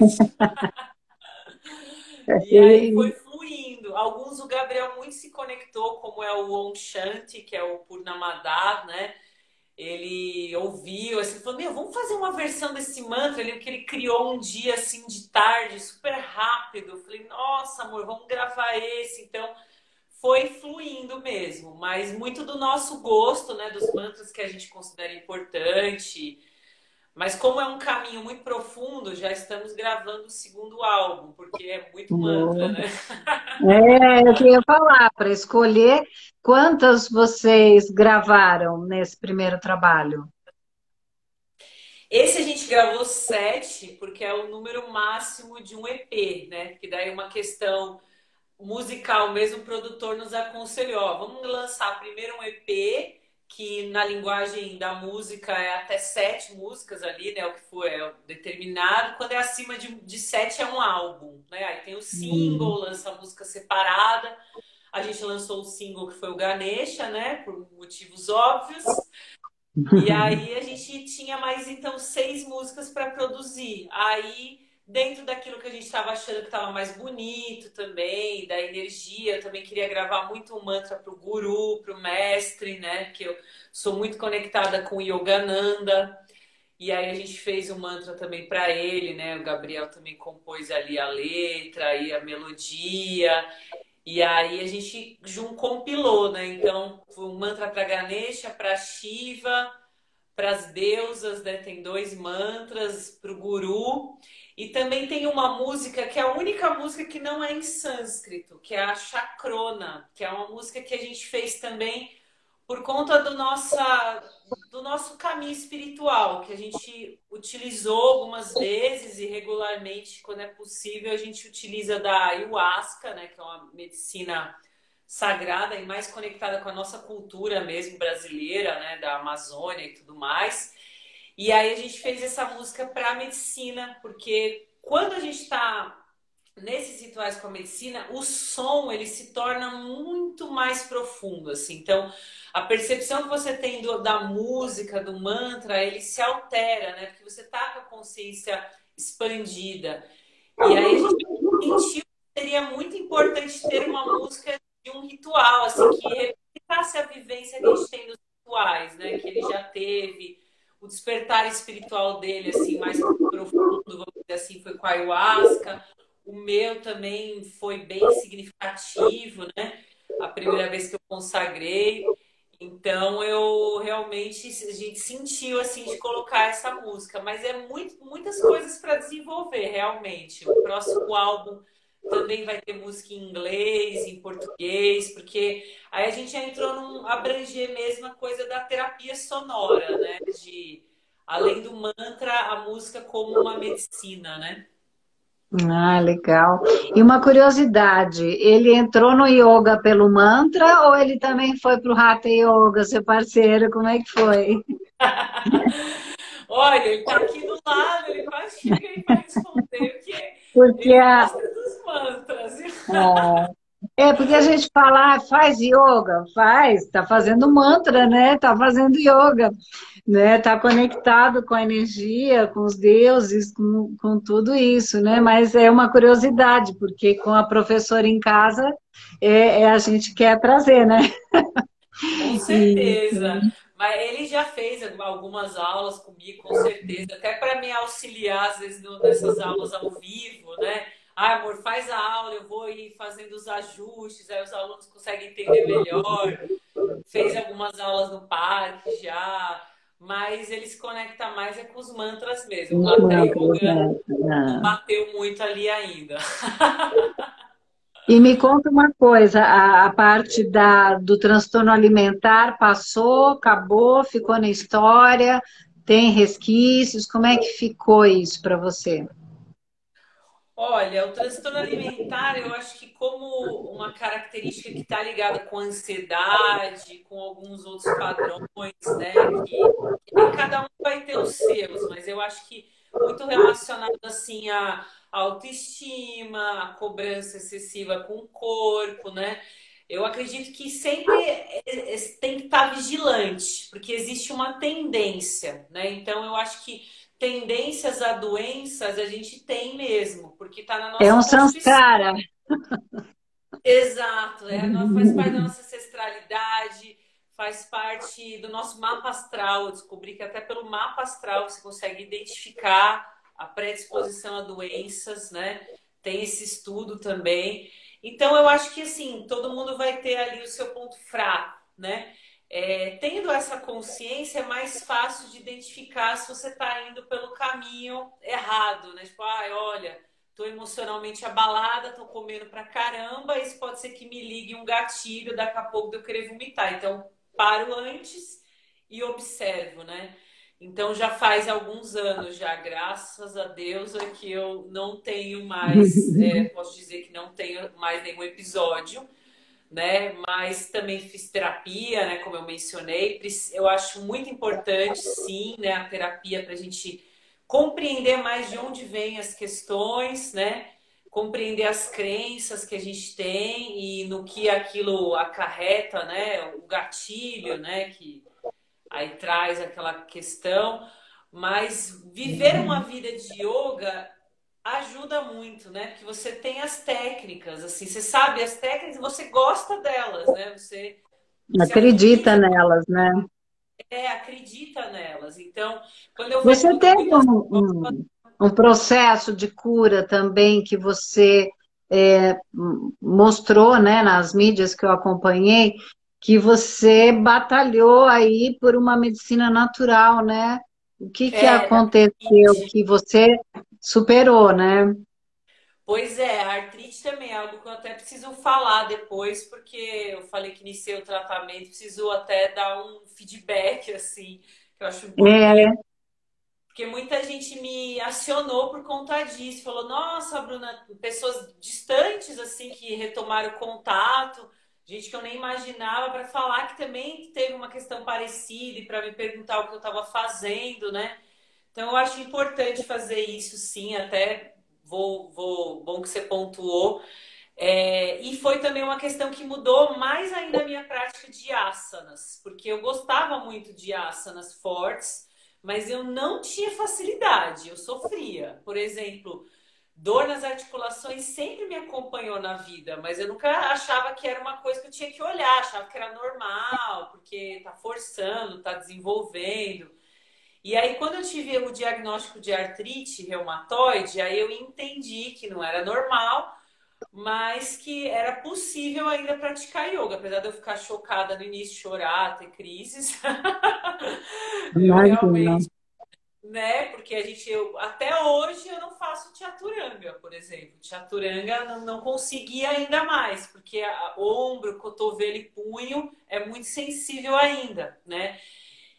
E aí foi fluindo. Alguns o Gabriel muito se conectou, como é o Om Shanti, que é o Purnamadat, né? Ele ouviu, assim, falou, meu, vamos fazer uma versão desse mantra ali, que ele criou um dia, assim, de tarde, super rápido. Eu falei, nossa, amor, vamos gravar esse. Então, foi fluindo mesmo, mas muito do nosso gosto, né, dos mantras que a gente considera importante. Mas como é um caminho muito profundo, já estamos gravando o segundo álbum, porque é muito mantra, né? Eu queria falar, para escolher quantas vocês gravaram nesse primeiro trabalho. Esse a gente gravou 7, porque é o número máximo de um EP, né? Porque daí uma questão musical mesmo, o produtor nos aconselhou, ó, vamos lançar primeiro um EP, que na linguagem da música é até 7 músicas ali, né? O que for é o determinado. Quando é acima de 7 é um álbum, né? Aí tem o single, lança a música separada. A gente lançou o single que foi o Ganesha, né? Por motivos óbvios. E aí a gente tinha mais então 6 músicas para produzir. Aí dentro daquilo que a gente estava achando que estava mais bonito também, da energia, eu também queria gravar muito um mantra para o guru, para o mestre, né? Que eu sou muito conectada com o Yogananda. E aí a gente fez um mantra também para ele, né? O Gabriel também compôs ali a letra e a melodia. E aí a gente compilou, né? Então, foi um mantra para Ganesha, para Shiva, para as deusas, né? Tem dois mantras para o guru. E também tem uma música que é a única música que não é em sânscrito, que é a Chakrona, que é uma música que a gente fez também por conta do nosso caminho espiritual, que a gente utilizou algumas vezes e regularmente, quando é possível, a gente utiliza da ayahuasca, né, que é uma medicina sagrada e mais conectada com a nossa cultura mesmo brasileira, né, da Amazônia e tudo mais. E aí a gente fez essa música para a medicina, porque quando a gente está nesses rituais com a medicina, o som ele se torna muito mais profundo, assim. Então, a percepção que você tem da música, do mantra, ele se altera, né? Porque você tá com a consciência expandida. E aí a gente sentiu que seria muito importante ter uma música de um ritual, assim, que replicasse a vivência que a gente tem nos rituais, né? Que ele já teve, o despertar espiritual dele, assim, mais profundo, vamos dizer assim, foi com a ayahuasca. O meu também foi bem significativo, né? A primeira vez que eu consagrei. Então eu realmente a gente sentiu assim de colocar essa música, mas é muitas coisas para desenvolver realmente. O próximo álbum também vai ter música em inglês, em português, porque aí a gente já entrou num abranger mesmo a coisa da terapia sonora, né? De além do mantra, a música como uma medicina, né? Ah, legal. E uma curiosidade, ele entrou no yoga pelo mantra ou ele também foi para o Hatha Yoga, seu parceiro? Como é que foi? Olha, ele tá aqui do lado, ele quase chega aí para responder, porque Porque ele a, gosta dos mantras. porque a gente fala, faz yoga, faz, tá fazendo mantra, né? Tá fazendo yoga, né? Tá conectado com a energia, com os deuses, com tudo isso, né? Mas é uma curiosidade, porque com a professora em casa, a gente quer trazer, né? Com E, certeza. Mas ele já fez algumas aulas comigo, com certeza, até para me auxiliar, às vezes, nessas aulas ao vivo, né? Ah, amor, faz a aula, eu vou ir fazendo os ajustes, aí os alunos conseguem entender melhor. Fez algumas aulas no parque já, mas ele se conecta mais é com os mantras mesmo. O os Hatha mantras, Yoga né? não Ah. bateu muito ali ainda. E me conta uma coisa, a parte do transtorno alimentar passou, acabou, ficou na história, tem resquícios, como é que ficou isso para você? Olha, o transtorno alimentar, eu acho que como uma característica que está ligada com ansiedade, com alguns outros padrões, né, que nem cada um vai ter os seus, mas eu acho que muito relacionado assim à autoestima, à cobrança excessiva com o corpo, né? Eu acredito que sempre tem que estar vigilante, porque existe uma tendência, né? Então eu acho que tendências a doenças a gente tem mesmo, porque está na É nossa um constituição. samskara. Exato, faz parte da nossa ancestralidade, faz parte do nosso mapa astral. Eu descobri que até pelo mapa astral você consegue identificar a predisposição a doenças, né? Tem esse estudo também. Então eu acho que assim, todo mundo vai ter ali o seu ponto fraco, né? Tendo essa consciência, é mais fácil de identificar se você está indo pelo caminho errado, né? Tipo, ai, olha, tô emocionalmente abalada, tô comendo pra caramba, isso pode ser que me ligue um gatilho, daqui a pouco de eu querer vomitar. Então, paro antes e observo, né? Então, já faz alguns anos já, graças a Deus, é que eu não tenho mais, posso dizer que não tenho mais nenhum episódio, né? Mas também fiz terapia, né? Como eu mencionei, eu acho muito importante, sim, né? A terapia para a gente compreender mais de onde vêm as questões, né? Compreender as crenças que a gente tem e no que aquilo acarreta, né? O gatilho, né? Que aí traz aquela questão. Mas viver uma vida de yoga ajuda muito, né? Porque você tem as técnicas, assim, você sabe as técnicas e você gosta delas, né? Você se Acredita autoriza, nelas, né? acredita nelas. Então, quando eu vejo Você teve muitas. um processo de cura também que você mostrou, né, nas mídias que eu acompanhei, que você batalhou aí por uma medicina natural, né? O que que É, da aconteceu artrite. que você superou, né? Pois é, a artrite também é algo que eu até preciso falar depois, porque eu falei que iniciei o tratamento, preciso até dar um feedback, assim, que eu acho importante. É, Porque muita gente me acionou por conta disso. Falou, nossa, Bruna, pessoas distantes, assim, que retomaram o contato, gente que eu nem imaginava, para falar que também teve uma questão parecida e para me perguntar o que eu estava fazendo, né? Então, eu acho importante fazer isso, sim, até bom que você pontuou. E foi também uma questão que mudou mais ainda a minha prática de asanas, porque eu gostava muito de asanas fortes, mas eu não tinha facilidade, eu sofria. Por exemplo, dor nas articulações sempre me acompanhou na vida, mas eu nunca achava que era uma coisa que eu tinha que olhar, achava que era normal, porque tá forçando, tá desenvolvendo. E aí, quando eu tive o diagnóstico de artrite reumatoide, aí eu entendi que não era normal, mas que era possível ainda praticar yoga, apesar de eu ficar chocada no início, chorar, ter crises. Eu imagina. realmente, né? Porque até hoje eu não faço chaturanga, por exemplo. Chaturanga não consegui ainda mais, porque ombro, cotovelo e punho é muito sensível ainda, né?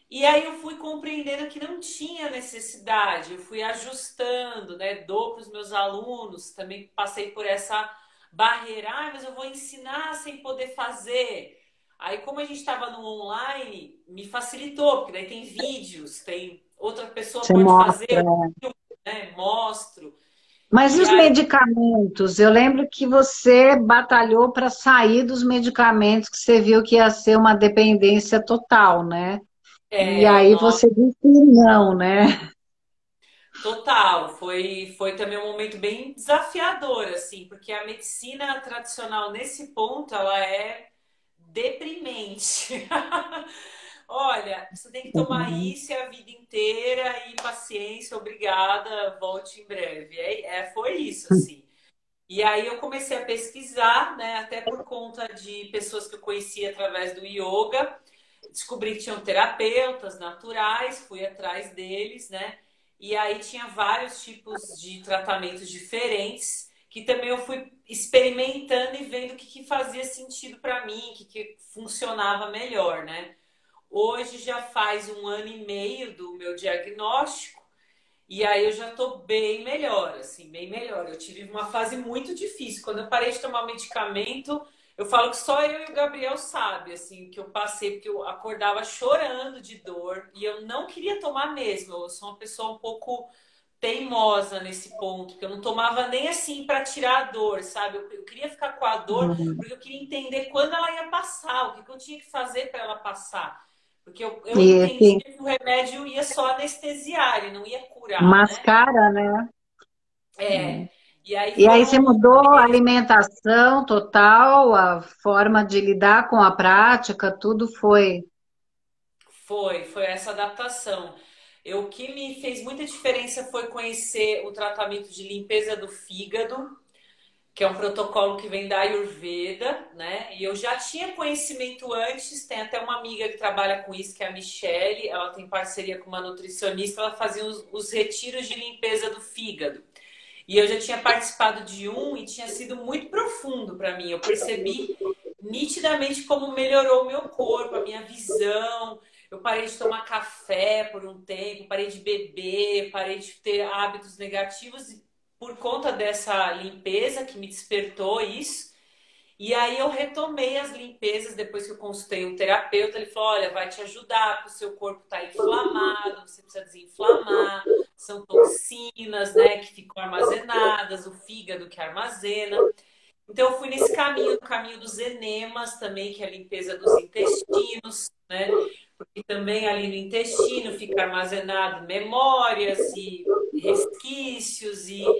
E aí eu fui compreendendo que não tinha necessidade, eu fui ajustando, né? Dou para os meus alunos, também passei por essa barreira, mas eu vou ensinar sem poder fazer. Aí, como a gente estava no online, me facilitou, porque daí tem vídeos, tem outra pessoa Você pode mostra. fazer, né? Mostro. Mas e E os aí, medicamentos? Eu lembro que você batalhou para sair dos medicamentos, que você viu que ia ser uma dependência total, né? E aí nossa, você disse não, né? total, foi também um momento bem desafiador, assim, porque a medicina tradicional nesse ponto, ela é deprimente. Olha, você tem que tomar isso a vida inteira e paciência, obrigada, volte em breve. Foi isso, assim. E aí eu comecei a pesquisar, né, até por conta de pessoas que eu conhecia através do yoga. Descobri que tinham terapeutas naturais, fui atrás deles, né? E aí tinha vários tipos de tratamentos diferentes que também eu fui experimentando e vendo o que fazia sentido para mim, o que funcionava melhor, né? Hoje já faz um ano e meio do meu diagnóstico e aí eu já tô bem melhor, assim, bem melhor. Eu tive uma fase muito difícil. Quando eu parei de tomar medicamento, eu falo que só eu e o Gabriel sabe, assim, que eu passei, porque eu acordava chorando de dor e eu não queria tomar mesmo. Eu sou uma pessoa um pouco teimosa nesse ponto, porque eu não tomava nem assim para tirar a dor, sabe? Eu queria ficar com a dor porque eu queria entender quando ela ia passar, o que eu tinha que fazer para ela passar. Porque eu E entendia que que o remédio ia só anestesiar, ele não ia curar, né? mascara, né? É. E aí E aí você foram mudou a alimentação total, a forma de lidar com a prática, tudo foi. foi essa adaptação. O que me fez muita diferença foi conhecer o tratamento de limpeza do fígado, que é um protocolo que vem da Ayurveda, né? E eu já tinha conhecimento antes, tem até uma amiga que trabalha com isso, que é a Michele, ela tem parceria com uma nutricionista, ela fazia os retiros de limpeza do fígado. E eu já tinha participado de um e tinha sido muito profundo para mim. Eu percebi nitidamente como melhorou o meu corpo, a minha visão. Eu parei de tomar café por um tempo, parei de beber, parei de ter hábitos negativos por conta dessa limpeza que me despertou isso. E aí eu retomei as limpezas depois que eu consultei um terapeuta. Ele falou: olha, vai te ajudar, porque o seu corpo está inflamado, você precisa desinflamar, são toxinas, né, que ficam armazenadas, o fígado que armazena. Então eu fui nesse caminho, o caminho dos enemas também, que é a limpeza dos intestinos, né? Porque também ali no intestino fica armazenado memórias e resquícios e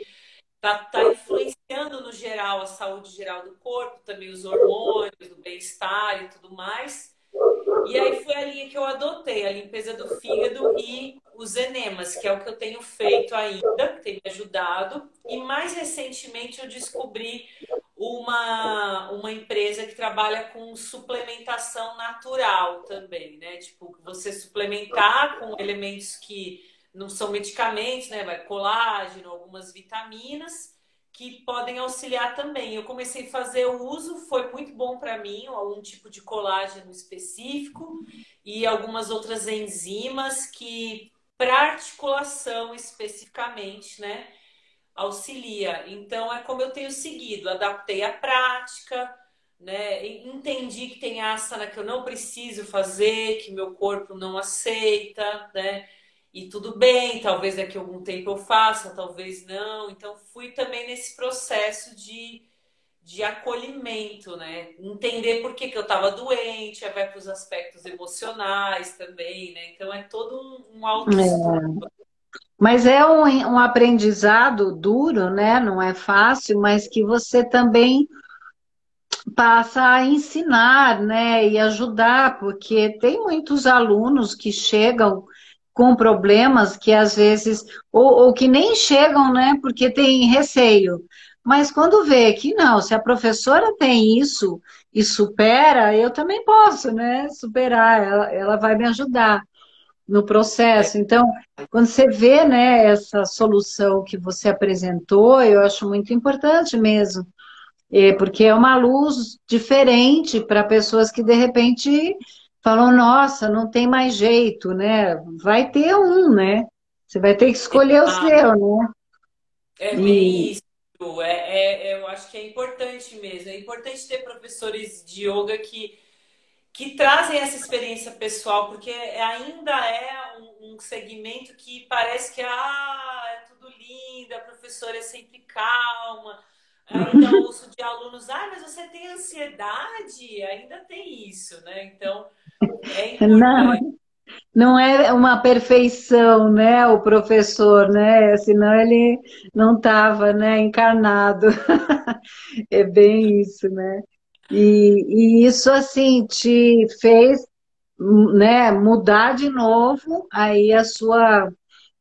tá influenciando no geral a saúde geral do corpo, também os hormônios, do bem-estar e tudo mais. E aí foi a linha que eu adotei, a limpeza do fígado e os enemas, que é o que eu tenho feito ainda, que tem me ajudado. E mais recentemente eu descobri uma empresa que trabalha com suplementação natural também, né? Tipo, você suplementar com elementos que não são medicamentos, né? Vai colágeno, algumas vitaminas que podem auxiliar também. Eu comecei a fazer o uso, foi muito bom para mim, algum tipo de colágeno específico e algumas outras enzimas que para articulação especificamente, né? Auxilia. Então é como eu tenho seguido, adaptei a prática, né? Entendi que tem asana que eu não preciso fazer, que meu corpo não aceita, né? E tudo bem, talvez daqui a algum tempo eu faça, talvez não. Então fui também nesse processo de acolhimento, né? Entender por que eu estava doente, aí vai para os aspectos emocionais também, né? Então é todo um autoestudo. Mas é um aprendizado duro, né? Não é fácil, mas que você também passa a ensinar, né? E ajudar, porque tem muitos alunos que chegam com problemas que às vezes, ou que nem chegam, né? Porque tem receio. Mas quando vê que não, se a professora tem isso e supera, eu também posso, né? Superar, ela vai me ajudar no processo. Então, quando você vê, né, essa solução que você apresentou, eu acho muito importante mesmo, porque é uma luz diferente para pessoas que de repente falam, nossa, não tem mais jeito, né? Vai ter um, né? Você vai ter que escolher o Ah, seu, né? é E bem isso. Eu acho que é importante mesmo. É importante ter professores de yoga que trazem essa experiência pessoal, porque ainda é um segmento que parece que é tudo lindo, a professora é sempre calma. Ainda ouço de alunos, mas você tem ansiedade? Ainda tem isso, né? Então, é não, importante. não é uma perfeição, né, o professor, né? Senão ele não estava, né, encarnado. É bem isso, né? E isso, assim, te fez, né, mudar de novo aí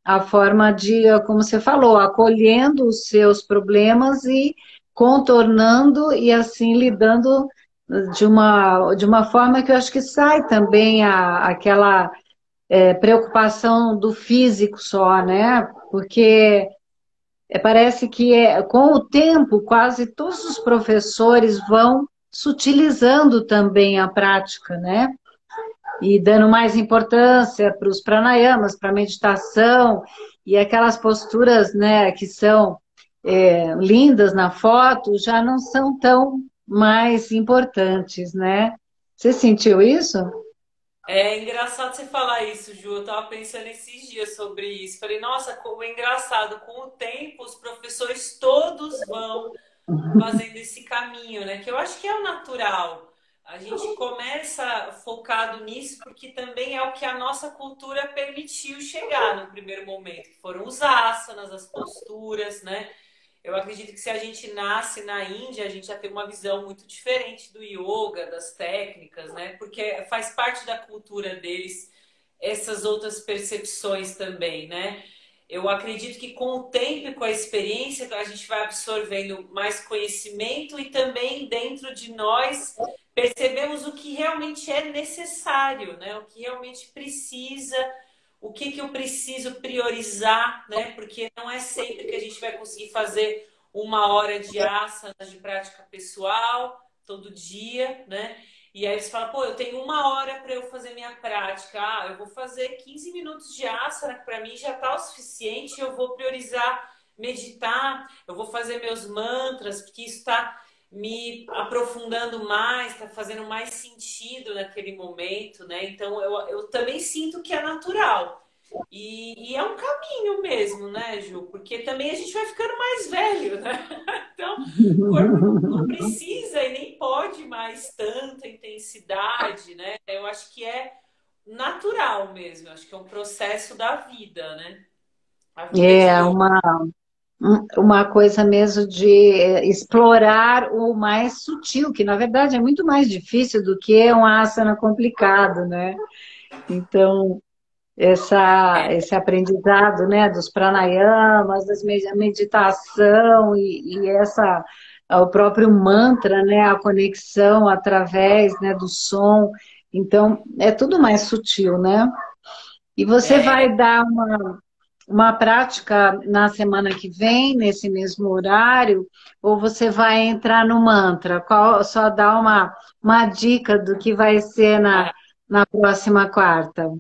a forma de, como você falou, acolhendo os seus problemas e contornando e assim lidando de uma forma que eu acho que sai também aquela preocupação do físico só, né? Porque parece que com o tempo quase todos os professores vão sutilizando também a prática, né? E dando mais importância para os pranayamas, para a meditação e aquelas posturas, né, que são lindas na foto, já não são tão mais importantes, né? Você sentiu isso? É engraçado você falar isso, Ju. Eu tava pensando esses dias sobre isso. Falei, nossa, como é engraçado. Com o tempo, os professores todos vão fazendo esse caminho, né? Que eu acho que é o natural. A gente começa focado nisso porque também é o que a nossa cultura permitiu chegar no primeiro momento, que foram os asanas, as posturas, né? Eu acredito que se a gente nasce na Índia, a gente já tem uma visão muito diferente do yoga, das técnicas, né? Porque faz parte da cultura deles essas outras percepções também, né? Eu acredito que com o tempo e com a experiência a gente vai absorvendo mais conhecimento e também dentro de nós percebemos o que realmente é necessário, né? O que realmente precisa, o que eu preciso priorizar, né? Porque não é sempre que a gente vai conseguir fazer 1 hora de asanas de prática pessoal todo dia, né? E aí você fala, pô, eu tenho 1 hora para eu fazer minha prática. Eu vou fazer 15 minutos de asana, que para mim já está o suficiente. Eu vou priorizar meditar, eu vou fazer meus mantras, porque isso está me aprofundando mais, está fazendo mais sentido naquele momento, né? Então eu também sinto que é natural. E é um caminho mesmo, né, Ju? Porque também a gente vai ficando mais velho, né? Então, o corpo não precisa e nem pode mais tanta intensidade, né? Eu acho que é natural mesmo. Eu acho que é um processo da vida, né? A vida de É yoga. uma coisa mesmo de explorar o mais sutil, que na verdade é muito mais difícil do que um asana complicado, né? Então, esse aprendizado, né, dos pranayamas, a meditação e o próprio mantra, né, a conexão através, né, do som. Então, é tudo mais sutil, né? E você É, vai dar uma prática na semana que vem, nesse mesmo horário, ou você vai entrar no mantra? Só dá uma dica do que vai ser na próxima quarta.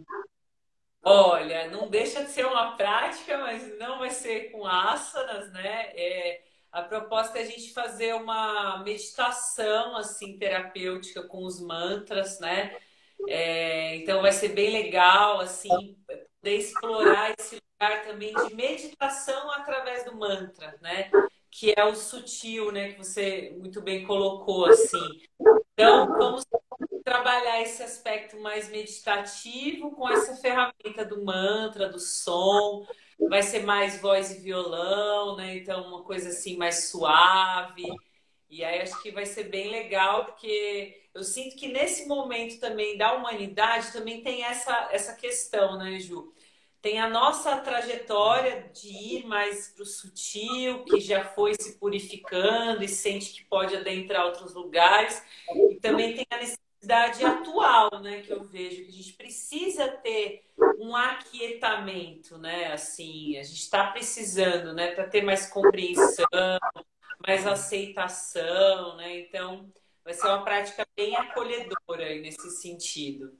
olha, não deixa de ser uma prática, mas não vai ser com asanas, né? A proposta é a gente fazer uma meditação assim terapêutica com os mantras, né? Então vai ser bem legal assim poder explorar esse lugar também de meditação através do mantra, né? Que é o sutil, né? Que você muito bem colocou assim. Então, vamos trabalhar esse aspecto mais meditativo com essa ferramenta do mantra, do som. Vai ser mais voz e violão, né? Então, uma coisa assim mais suave. E aí acho que vai ser bem legal, porque eu sinto que nesse momento também da humanidade também tem essa questão, né, Ju? Tem a nossa trajetória de ir mais para o sutil, que já foi se purificando e sente que pode adentrar outros lugares. E também tem a necessidade atual, né, que eu vejo, que a gente precisa ter um aquietamento, né? Assim, a gente está precisando, né, para ter mais compreensão, mais aceitação, né? Então, vai ser uma prática bem acolhedora aí nesse sentido.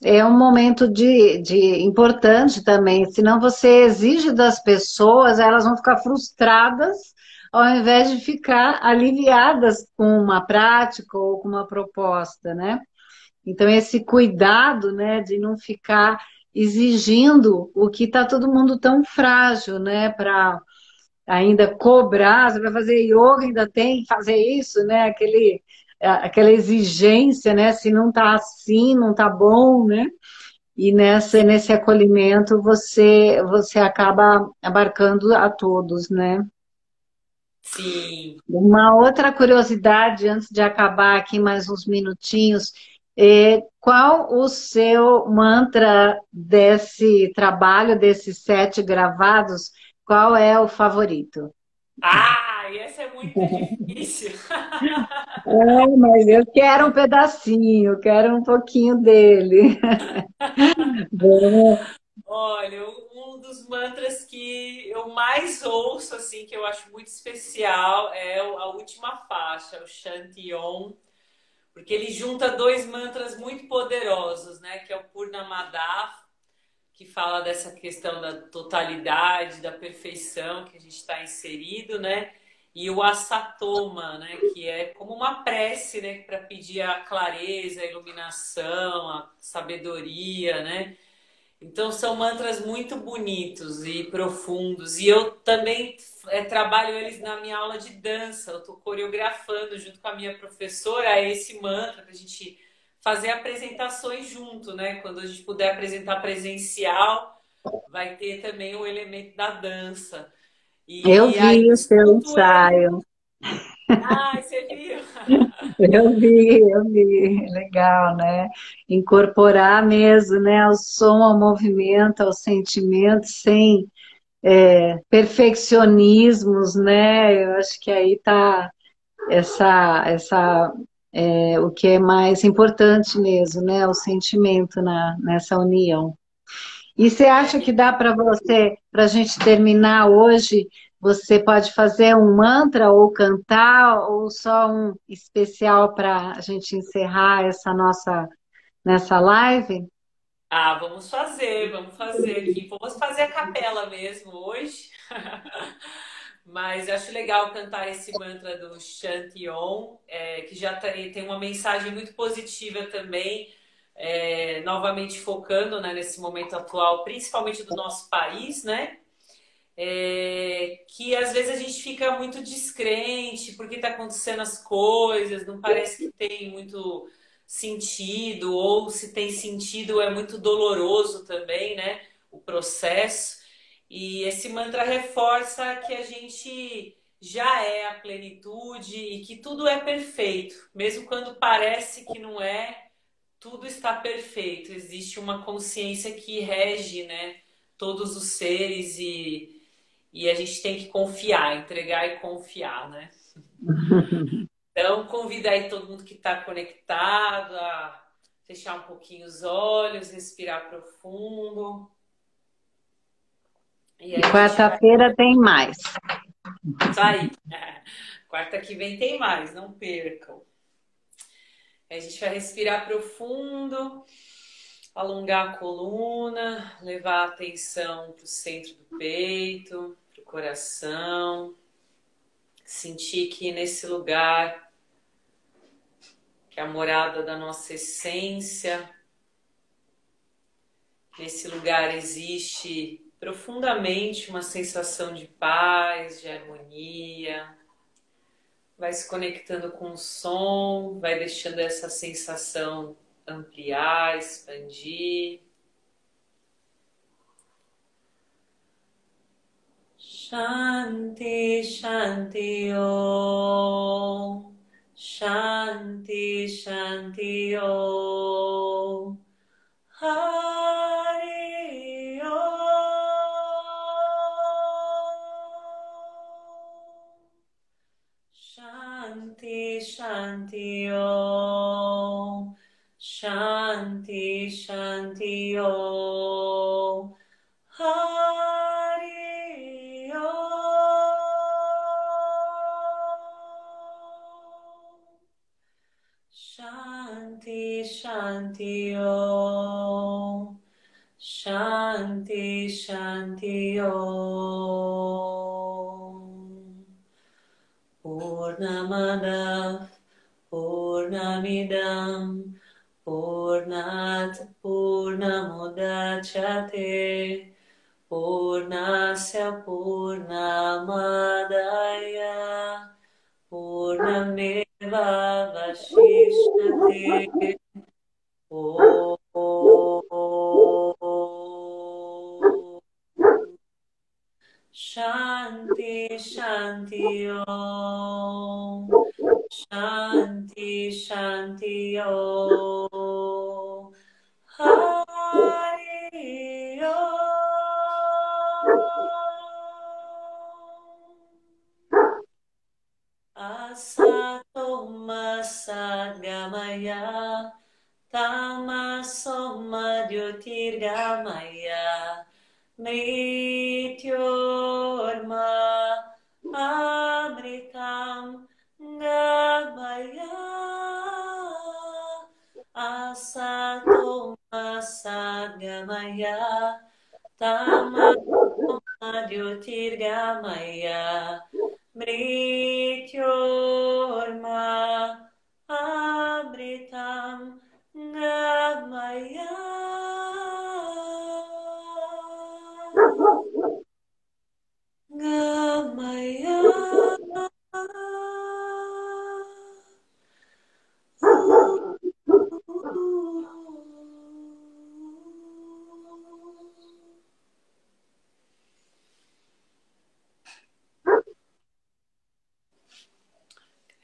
É um momento de importante também, senão você exige das pessoas, elas vão ficar frustradas ao invés de ficar aliviadas com uma prática ou com uma proposta, né? Então, esse cuidado, né, de não ficar exigindo o que está todo mundo tão frágil, né, para ainda cobrar, você vai fazer yoga, ainda tem que fazer isso, né, aquela exigência, né, se não está assim, não está bom, né, e nesse acolhimento você acaba abarcando a todos, né. Sim. Uma outra curiosidade, antes de acabar aqui mais uns minutinhos, qual o seu mantra desse trabalho, desses 7 gravados, qual é o favorito? Ah, e essa é muito difícil. Mas eu quero um pedacinho, quero um pouquinho dele. Vamos. Olha, um dos mantras que eu mais ouço, assim, que eu acho muito especial, é a última faixa, o Shanti Om, porque ele junta dois mantras muito poderosos, né? Que é o Purnamadav, que fala dessa questão da totalidade, da perfeição que a gente está inserido, né? E o Asatoma, né? Que é como uma prece, né? Para pedir a clareza, a iluminação, a sabedoria, né? Então são mantras muito bonitos e profundos. E eu também trabalho eles na minha aula de dança. Eu estou coreografando junto com a minha professora esse mantra para a gente fazer apresentações junto, né? Quando a gente puder apresentar presencial, vai ter também o elemento da dança. Eu E aí vi eu o seu escuto ele. ensaio, Ai, você viu? eu vi, legal, né? Incorporar mesmo, né, ao som, ao movimento, ao sentimento, sem perfeccionismos, né? Eu acho que aí está o que é mais importante mesmo, né? O sentimento nessa união. E você acha que dá para a gente terminar hoje? Você pode fazer um mantra ou cantar, ou só um especial para a gente encerrar nessa live? Ah, vamos fazer aqui. Vamos fazer a capela mesmo hoje. Mas acho legal cantar esse mantra do Shanti Om, que já tem uma mensagem muito positiva também, novamente focando, né, nesse momento atual, principalmente do nosso país, né? Que às vezes a gente fica muito descrente porque está acontecendo as coisas, não parece que tem muito sentido, ou se tem sentido é muito doloroso também, né? O processo. E esse mantra reforça que a gente já é a plenitude e que tudo é perfeito, mesmo quando parece que não é, tudo está perfeito. Existe uma consciência que rege, né, todos os seres e a gente tem que confiar, entregar e confiar, né? Então, convida aí todo mundo que está conectado a fechar um pouquinho os olhos, respirar profundo. E E aí a gente vai quarta-feira tem mais. sair. Quarta que vem tem mais, não percam. A gente vai respirar profundo, alongar a coluna, levar a atenção para o centro do peito, para o coração. Sentir que nesse lugar, que é a morada da nossa essência, nesse lugar existe profundamente uma sensação de paz, de harmonia. Vai se conectando com o som, vai deixando essa sensação ampliar, expandir. Shanti, Shanti, Om. Shanti, Shanti, Om. Hari Om. Shanti, Shanti, Om. Shanti, Shanti, Om. Hari Om. Shanti, Shanti, Om. Shanti, Shanti, Om. Purnamada Purnamidam Purnat Purnamudachyate Purnasya Purnamadaya Purnameva Vashishyate Om Shanti Shanti Om. Shanti Shanti Om. Hari Om. Asato Masagamaya Tamaso Madhyotirgamaya Mrityorma Amritam Gamaya Asato Masagamaya Tamaso Madhyotirgamaya Mrityorma Amritam Gamaya. Gamaya.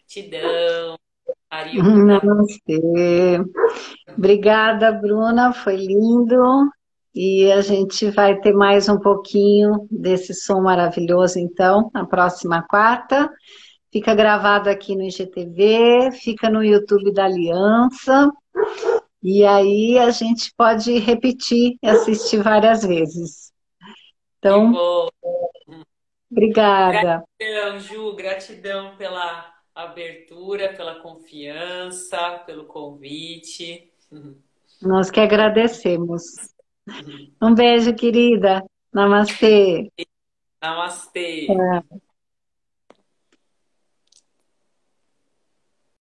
Gratidão, Ariuna. Namastê. Obrigada, Bruna, foi lindo. E a gente vai ter mais um pouquinho desse som maravilhoso, então, na próxima quarta. Fica gravado aqui no IGTV, fica no YouTube da Aliança. E aí a gente pode repetir e assistir várias vezes. Que Então, bom. obrigada. Gratidão, Ju, gratidão pela abertura, pela confiança, pelo convite. Nós que agradecemos. Um beijo, querida. Namastê. Namastê.